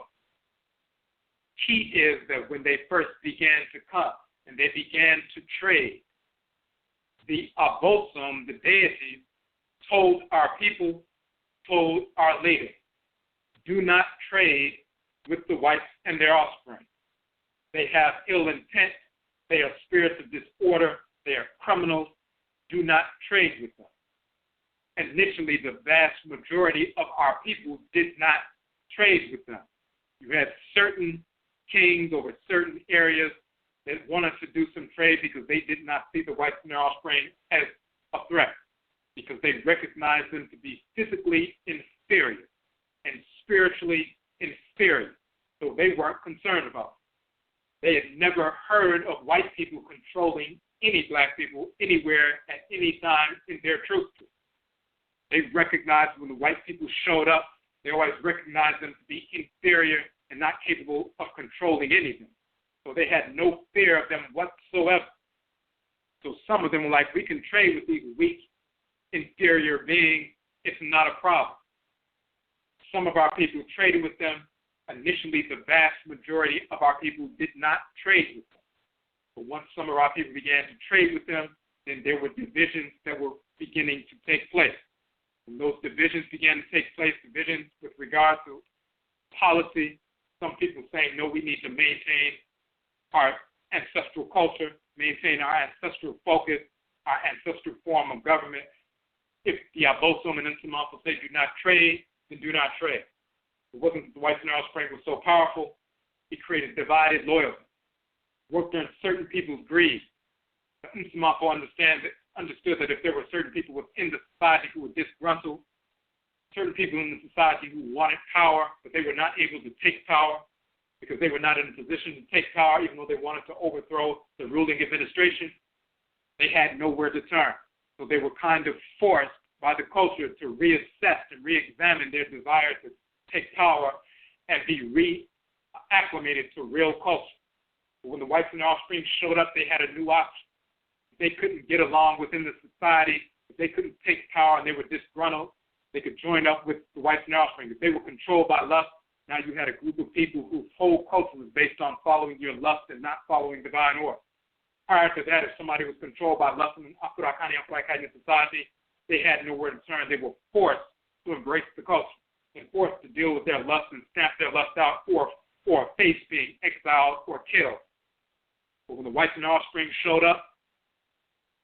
key is that when they first began to come and they began to trade, the Abosom, the deities, told our people, told our leaders, do not trade with the whites and their offspring. They have ill intent. They are spirits of disorder. They are criminals. Do not trade with them. Initially, the vast majority of our people did not trade with them. You had certain kings over certain areas that wanted to do some trade because they did not see the whites and their offspring as a threat, because they recognized them to be physically inferior and spiritually inferior. So they weren't concerned about it. They had never heard of white people controlling any black people anywhere at any time in their truth. They recognized when the white people showed up, they always recognized them to be inferior and not capable of controlling anything. So they had no fear of them whatsoever. So some of them were like, we can trade with these weak, inferior beings. It's not a problem. Some of our people traded with them. Initially, the vast majority of our people did not trade with them. But once some of our people began to trade with them, then there were divisions that were beginning to take place. When those divisions began to take place, divisions with regard to policy, some people saying, no, we need to maintain our ancestral culture, maintain our ancestral focus, our ancestral form of government. If the Abosom and NHOMA say do not trade, then do not trade. It wasn't that the whites in our spring was so powerful. It created divided loyalty, worked on certain people's greed. The NHOMA understood that if there were certain people within the society who were disgruntled, certain people in the society who wanted power, but they were not able to take power because they were not in a position to take power, even though they wanted to overthrow the ruling administration, they had nowhere to turn. So they were kind of forced by the culture to reassess and re-examine their desire to take power and be reacclimated to real culture. But when the whites and their offspring showed up, they had a new option. If they couldn't get along within the society, if they couldn't take power and they were disgruntled, they could join up with the whites and their offspring. If they were controlled by lust, now you had a group of people whose whole culture was based on following your lust and not following divine order. Prior to that, if somebody was controlled by lust in Afurakani, Afuraitkaitnit society, they had nowhere to turn. They were forced to embrace the culture and forced to deal with their lust and stamp their lust out or face being exiled or killed. But when the whites and their offspring showed up,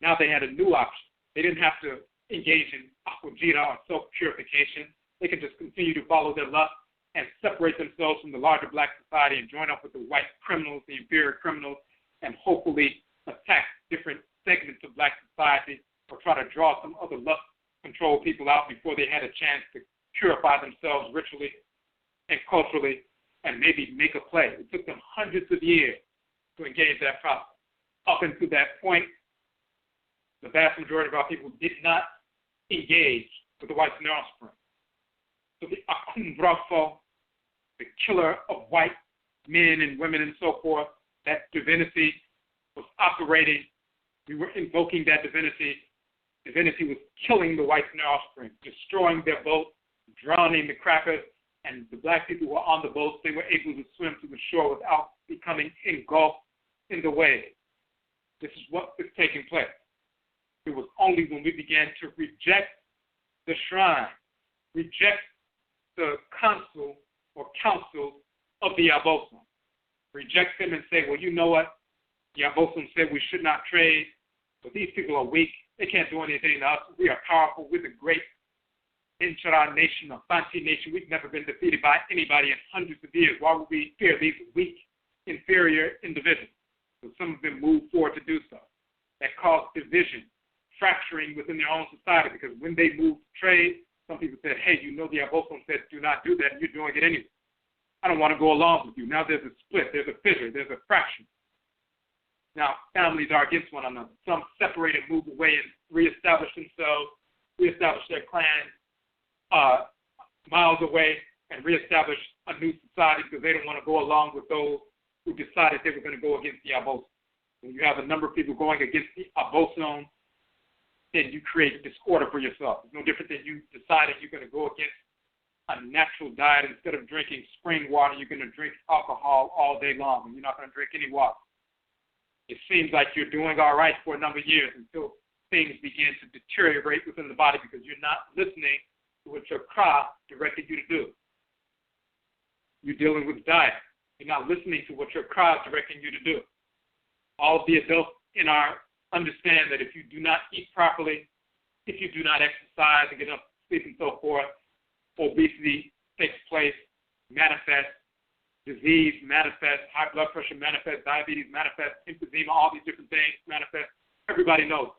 now they had a new option. They didn't have to engage in AKRADINBOSOM or self-purification. They could just continue to follow their lust and separate themselves from the larger black society and join up with the white criminals, the inferior criminals, and hopefully attack different segments of black society or try to draw some other lust-controlled people out before they had a chance to purify themselves ritually and culturally and maybe make a play. It took them hundreds of years to engage that process. Up until that point, the vast majority of our people did not engage with the whites and their offspring. So the Okumfo, the killer of white men and women and so forth, that divinity was operating. We were invoking that divinity. Divinity was killing the whites and their offspring, destroying their boats, drowning the crackers, and the black people who were on the boats, they were able to swim to the shore without becoming engulfed in the waves. This is what is taking place. It was only when we began to reject the shrine, reject the council of the Abosom, reject them and say, well, you know what? The Abosom said we should not trade, but these people are weak. They can't do anything to us. We are powerful. We're the great Inchara nation, a Fanti nation. We've never been defeated by anybody in hundreds of years. Why would we fear these weak, inferior individuals? So some of them moved forward to do so. That caused division, fracturing within their own society, because when they moved to trade, some people said, hey, you know the Abosom said do not do that, and you're doing it anyway. I don't want to go along with you. Now there's a split, there's a fissure, there's a fraction. Now families are against one another. Some separated, moved away, and reestablished themselves, reestablished their clans miles away, and reestablished a new society because they don't want to go along with those who decided they were going to go against the Abosom. When you have a number of people going against the Abosom, then you create disorder for yourself. It's no different than you deciding you're going to go against a natural diet. Instead of drinking spring water, you're going to drink alcohol all day long, and you're not going to drink any water. It seems like you're doing all right for a number of years until things begin to deteriorate within the body because you're not listening to what your Okraa directed you to do. You're dealing with diet. You're not listening to what your Okraa is directing you to do. All of the adults in our understand that if you do not eat properly, if you do not exercise and get enough sleep and so forth, obesity takes place, manifests, disease manifests, high blood pressure manifests, diabetes manifests, emphysema, all these different things manifest. Everybody knows.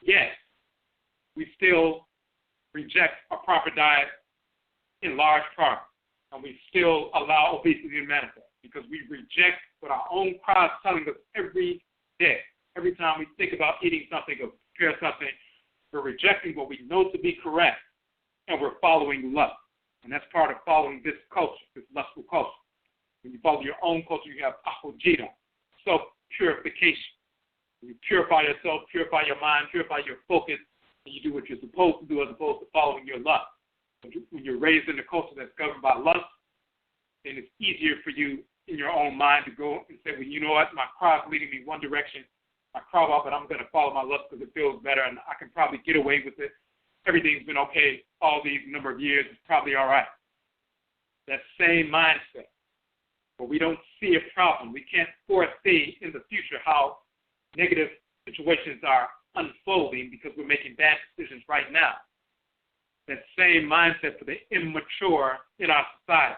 Yes, we still reject a proper diet in large part, and we still allow obesity to manifest because we reject what our own Okraa is telling us every day. Every time we think about eating something or prepare something, we're rejecting what we know to be correct, and we're following lust. And that's part of following this culture, this lustful culture. When you follow your own culture, you have Gyaasedan, self-purification. When you purify yourself, purify your mind, purify your focus, and you do what you're supposed to do as opposed to following your lust. When you're raised in a culture that's governed by lust, then it's easier for you in your own mind to go and say, well, you know what, my crowd's leading me one direction, my crowd, but I'm going to follow my lust because it feels better and I can probably get away with it. Everything's been okay all these number of years. It's probably all right. That same mindset. But we don't see a problem. We can't foresee in the future how negative situations are unfolding because we're making bad decisions right now. That same mindset for the immature in our society,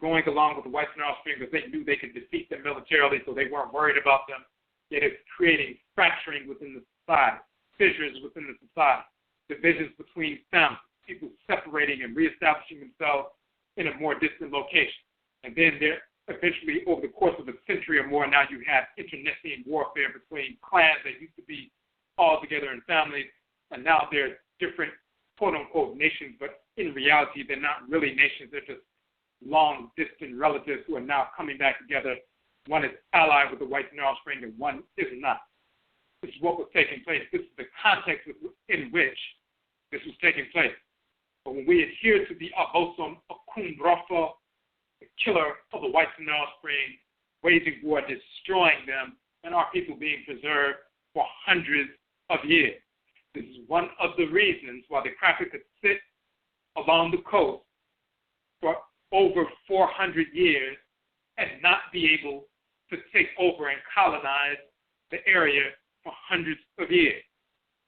going along with the whites and offspring because they knew they could defeat them militarily, so they weren't worried about them. Yet it's creating fracturing within the society, fissures within the society, divisions between families, people separating and reestablishing themselves in a more distant location. And then there, eventually, over the course of a century or more, now you have internecine warfare between clans that used to be all together in families, and now they're different quote-unquote nations, but in reality, they're not really nations. They're just long-distant relatives who are now coming back together. One is allied with the whites and offspring, and one is not. This is what was taking place. This is the context in which this was taking place. But when we adhere to the Abosom, Okumfo, the killer of the whites and offspring, waging war, destroying them, and our people being preserved for hundreds of years. This is one of the reasons why the Cracker could sit along the coast for over 400 years and not be able to take over and colonize the area for hundreds of years.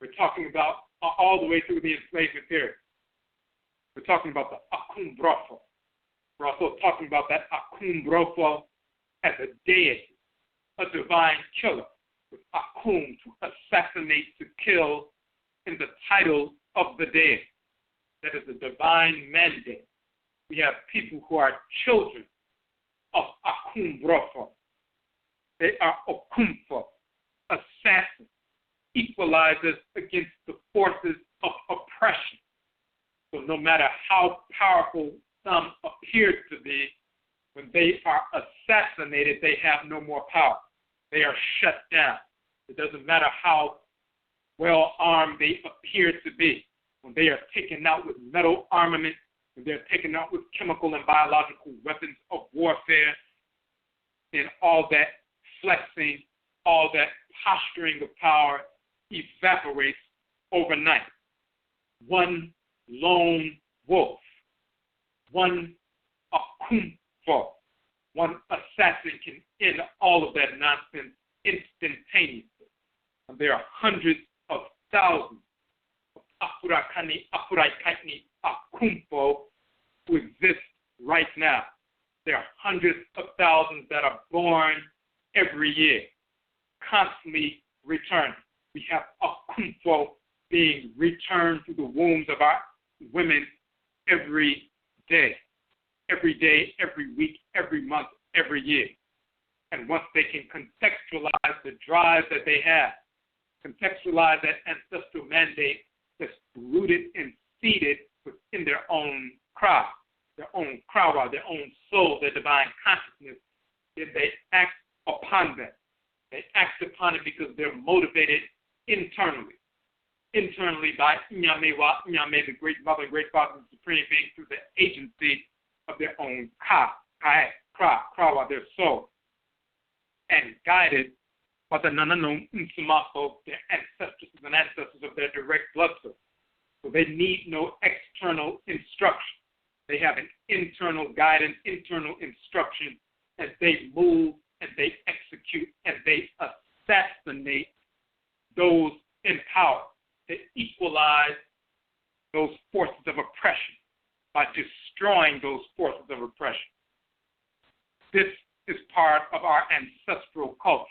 We're talking about all the way through the enslavement period. We're talking about the Okumfo. We're also talking about that Okumfo as a deity, a divine killer, with Akum, to assassinate, to kill, in the title of the deity. That is a divine mandate. We have people who are children of Okumfo. They are Okumfo, assassins, equalizers against the forces of oppression. So no matter how powerful some appear to be, when they are assassinated, they have no more power. They are shut down. It doesn't matter how well armed they appear to be. When they are taken out with metal armament, when they're taken out with chemical and biological weapons of warfare, then all that flexing, all that posturing of power evaporates overnight. One lone wolf, one Okumfo, one assassin can end all of that nonsense instantaneously. And there are hundreds of thousands of Afurakani, Afuraitkaitnit, Okumfo who exist right now. There are hundreds of thousands that are born every year, constantly returning. We have Okumfo being returned to the wombs of our women every day, every week, every month, every year. And once they can contextualize the drive that they have, contextualize that ancestral mandate that's rooted and seated within their own crowd, their own soul, their divine consciousness, then they act upon that. They act upon it because they're motivated internally by Nyame, the great mother, great father, the supreme being, through the agency of their own their soul, and guided by the Nananum Nsumako, their ancestors of their direct blood source. So they need no external instruction. They have an internal guidance, internal instruction as they move and they execute and they assassinate those in power. They equalize those forces of oppression by destroying those forces of oppression. This is part of our ancestral culture.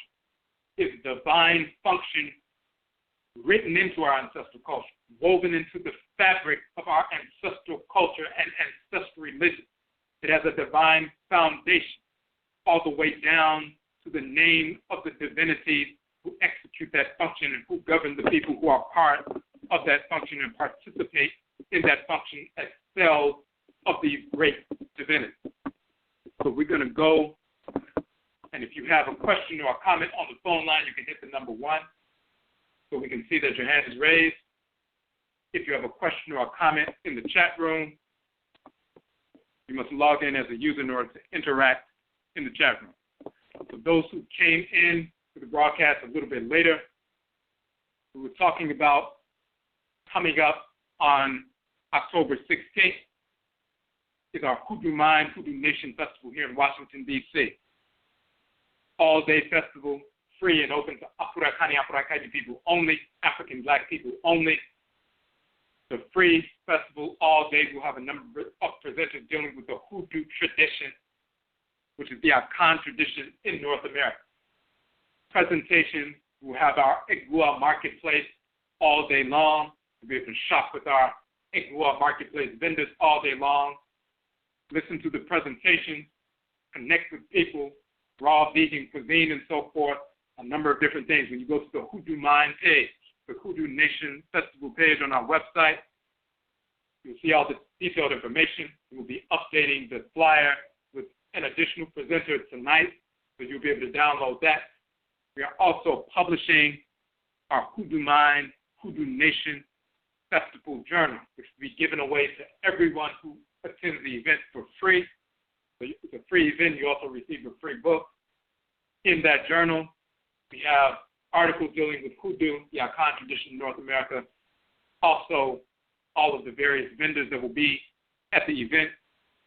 It's divine function written into our ancestral culture, woven into the fabric of our ancestral culture and ancestral religion. It has a divine foundation all the way down to the name of the divinities who execute that function and who govern the people who are part of that function and participate in that function as cells of these great divinities. So we're going to go, and if you have a question or a comment on the phone line, you can hit the number 1 so we can see that your hand is raised. If you have a question or a comment in the chat room, you must log in as a user in order to interact in the chat room. For those who came in to the broadcast a little bit later, we were talking about coming up on October 16th is our Hoodoo Nation Festival here in Washington, D.C. All-day festival, free and open to Afurakani, Afuraitkaitnit people only, African Black people only. The free festival all day will have a number of presenters dealing with the Hoodoo tradition, which is the Akan tradition in North America. Presentation, we'll have our Igua marketplace all day long. You'll be able to shop with our Igua marketplace vendors all day long. Listen to the presentation, connect with people, raw vegan cuisine and so forth, a number of different things. When you go to the Hoodoo Mind page, the Hoodoo Nation Festival page on our website, you'll see all the detailed information. We'll be updating the flyer with an additional presenter tonight, so you'll be able to download that. We are also publishing our Hoodoo Nation Festival Journal, which will be given away to everyone who attends the event for free. So it's a free event. You also receive a free book. In that journal, we have articles dealing with Hoodoo, the Akan tradition in North America, also all of the various vendors that will be at the event,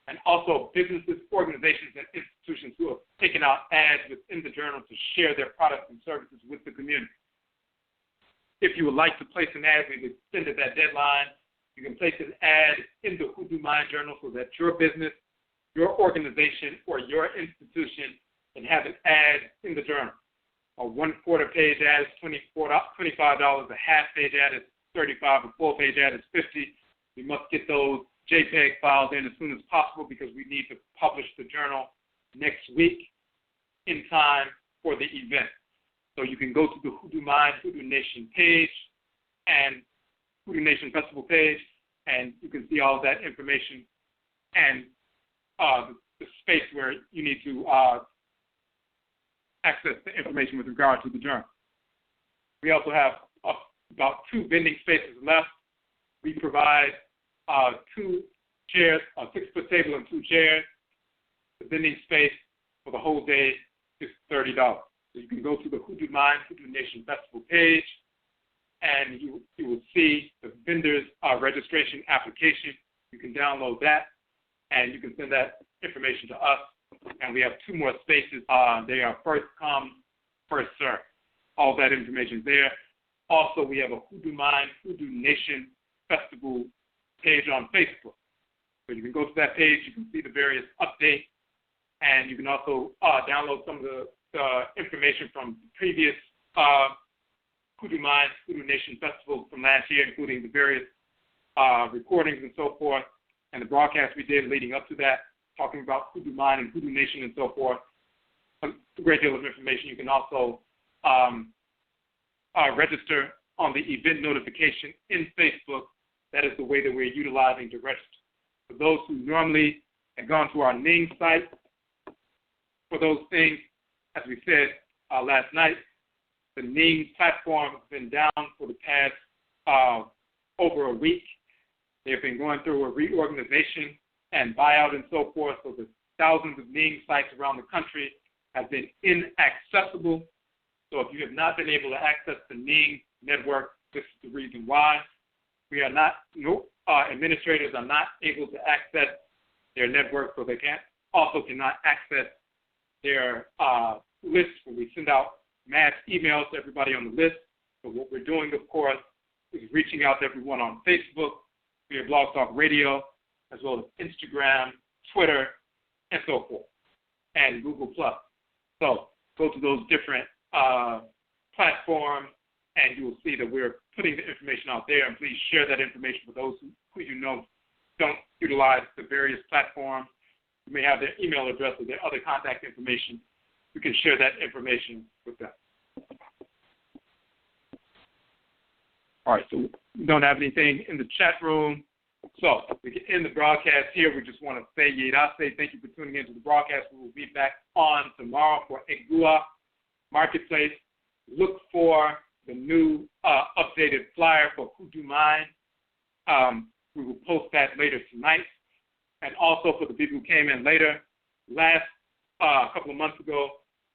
and also businesses, organizations, and institutions who have taken out ads within the journal to share their products and services with the community. If you would like to place an ad, we've extended that deadline. You can place an ad in the Hoodoo Mind Journal so that your business, your organization, or your institution can have an ad in the journal. A 1/4 page ad is $25. A half-page ad is $35. A full-page ad is $50. We must get those JPEG files in as soon as possible because we need to publish the journal next week in time for the event. So you can go to the Hoodoo Nation page and Hoodoo Nation Festival page, and you can see all of that information and the space where you need to access the information with regard to the journal. We also have about 2 vending spaces left. We provide 2 chairs, a 6-foot table and 2 chairs. The vending space for the whole day is $30. So you can go to the Hoodoo Nation Festival page, and you will see the vendor's registration application. You can download that, and you can send that information to us. And we have 2 more spaces. They are first come, first served. All that information is there. Also, we have a Hoodoo Nation Festival page on Facebook. So you can go to that page. You can see the various updates, and you can also download some of the information from the previous Hoodoo Nation Festival from last year, including the various recordings and so forth, and the broadcast we did leading up to that, talking about Hoodoo Mind and Hoodoo Nation and so forth. A great deal of information. You can also register on the event notification in Facebook. That is the way that we're utilizing to register. For those who normally have gone to our NHOMA site for those things, as we said last night, the NHOMA platform has been down for the past over a week. They've been going through a reorganization and buyout and so forth, so the thousands of NHOMA sites around the country have been inaccessible. So if you have not been able to access the NHOMA network, this is the reason why. We are not, administrators are not able to access their network, so they cannot access their list when we send out mass emails to everybody on the list. So what we're doing, of course, is reaching out to everyone on Facebook, via Blog Talk Radio, as well as Instagram, Twitter, and so forth, and Google+. So go to those different platforms, and you will see that we're putting the information out there, and please share that information with those who you know don't utilize the various platforms. You may have their email address or their other contact information. You can share that information with them. All right, so we don't have anything in the chat room, So we can end the broadcast here. We just want to say Yedase. Thank you for tuning into the broadcast. We will be back on tomorrow for Egua Marketplace. Look for the new updated flyer for Hoodoo Gyaasedan. We will post that later tonight. And also for the people who came in later, last couple of months ago,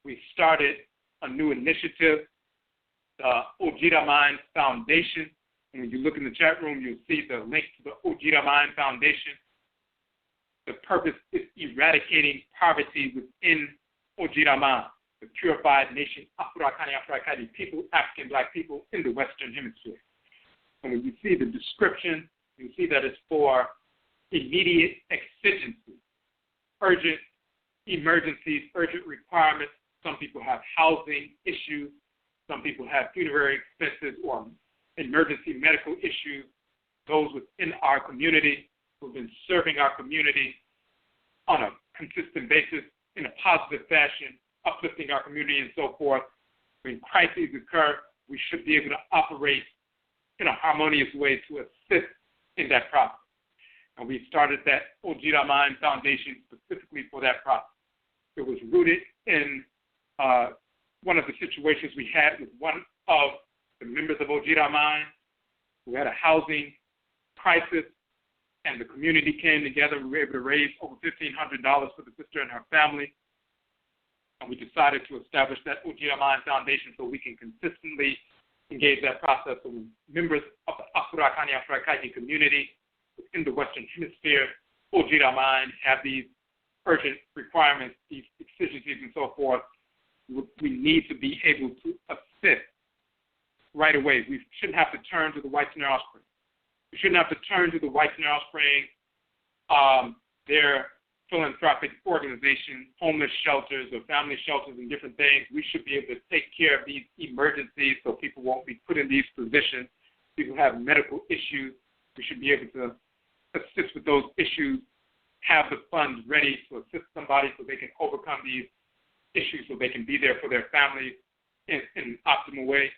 we started a new initiative, the Odwirafo Foundation. And when you look in the chat room, you'll see the link to the Odwirafo Foundation. The purpose is eradicating poverty within Odwirafo, the purified nation, Afurakani, Afuraitkaitnit people, African black people in the Western Hemisphere. And when you see the description, you see that it's for immediate exigency, urgent emergencies, urgent requirements. Some people have housing issues. Some people have funerary expenses or emergency medical issues. Those within our community who've been serving our community on a consistent basis in a positive fashion, uplifting our community and so forth. When crises occur, we should be able to operate in a harmonious way to assist in that process. And we started that Odwirafo Foundation specifically for that process. It was rooted in one of the situations we had with one of the members of Odwirafo who had a housing crisis, and the community came together. We were able to raise over $1,500 for the sister and her family. And we decided to establish that Odwirafo Foundation so we can consistently engage that process. So members of the Afurakani, Afuraitkaitnit community in the Western Hemisphere, Odwirafo, have these urgent requirements, these exigencies and so forth. We need to be able to assist right away. We shouldn't have to turn to the white snare offspring. We shouldn't have to turn to the white snare offspring, their philanthropic organizations, homeless shelters or family shelters and different things. We should be able to take care of these emergencies so people won't be put in these positions. People have medical issues. We should be able to assist with those issues, have the funds ready to assist somebody so they can overcome these issues, so they can be there for their families in an optimal way.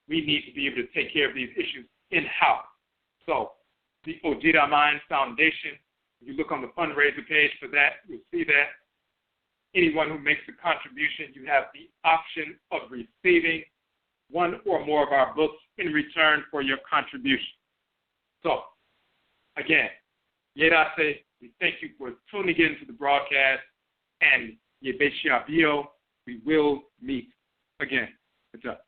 We need to be able to take care of these issues in-house. So the Odwirafo Foundation, if you look on the fundraiser page for that, you'll see that anyone who makes a contribution, you have the option of receiving one or more of our books in return for your contribution. So, again, Yedase, we thank you for tuning in to the broadcast, and Yebeshiabio, we will meet again. Good job.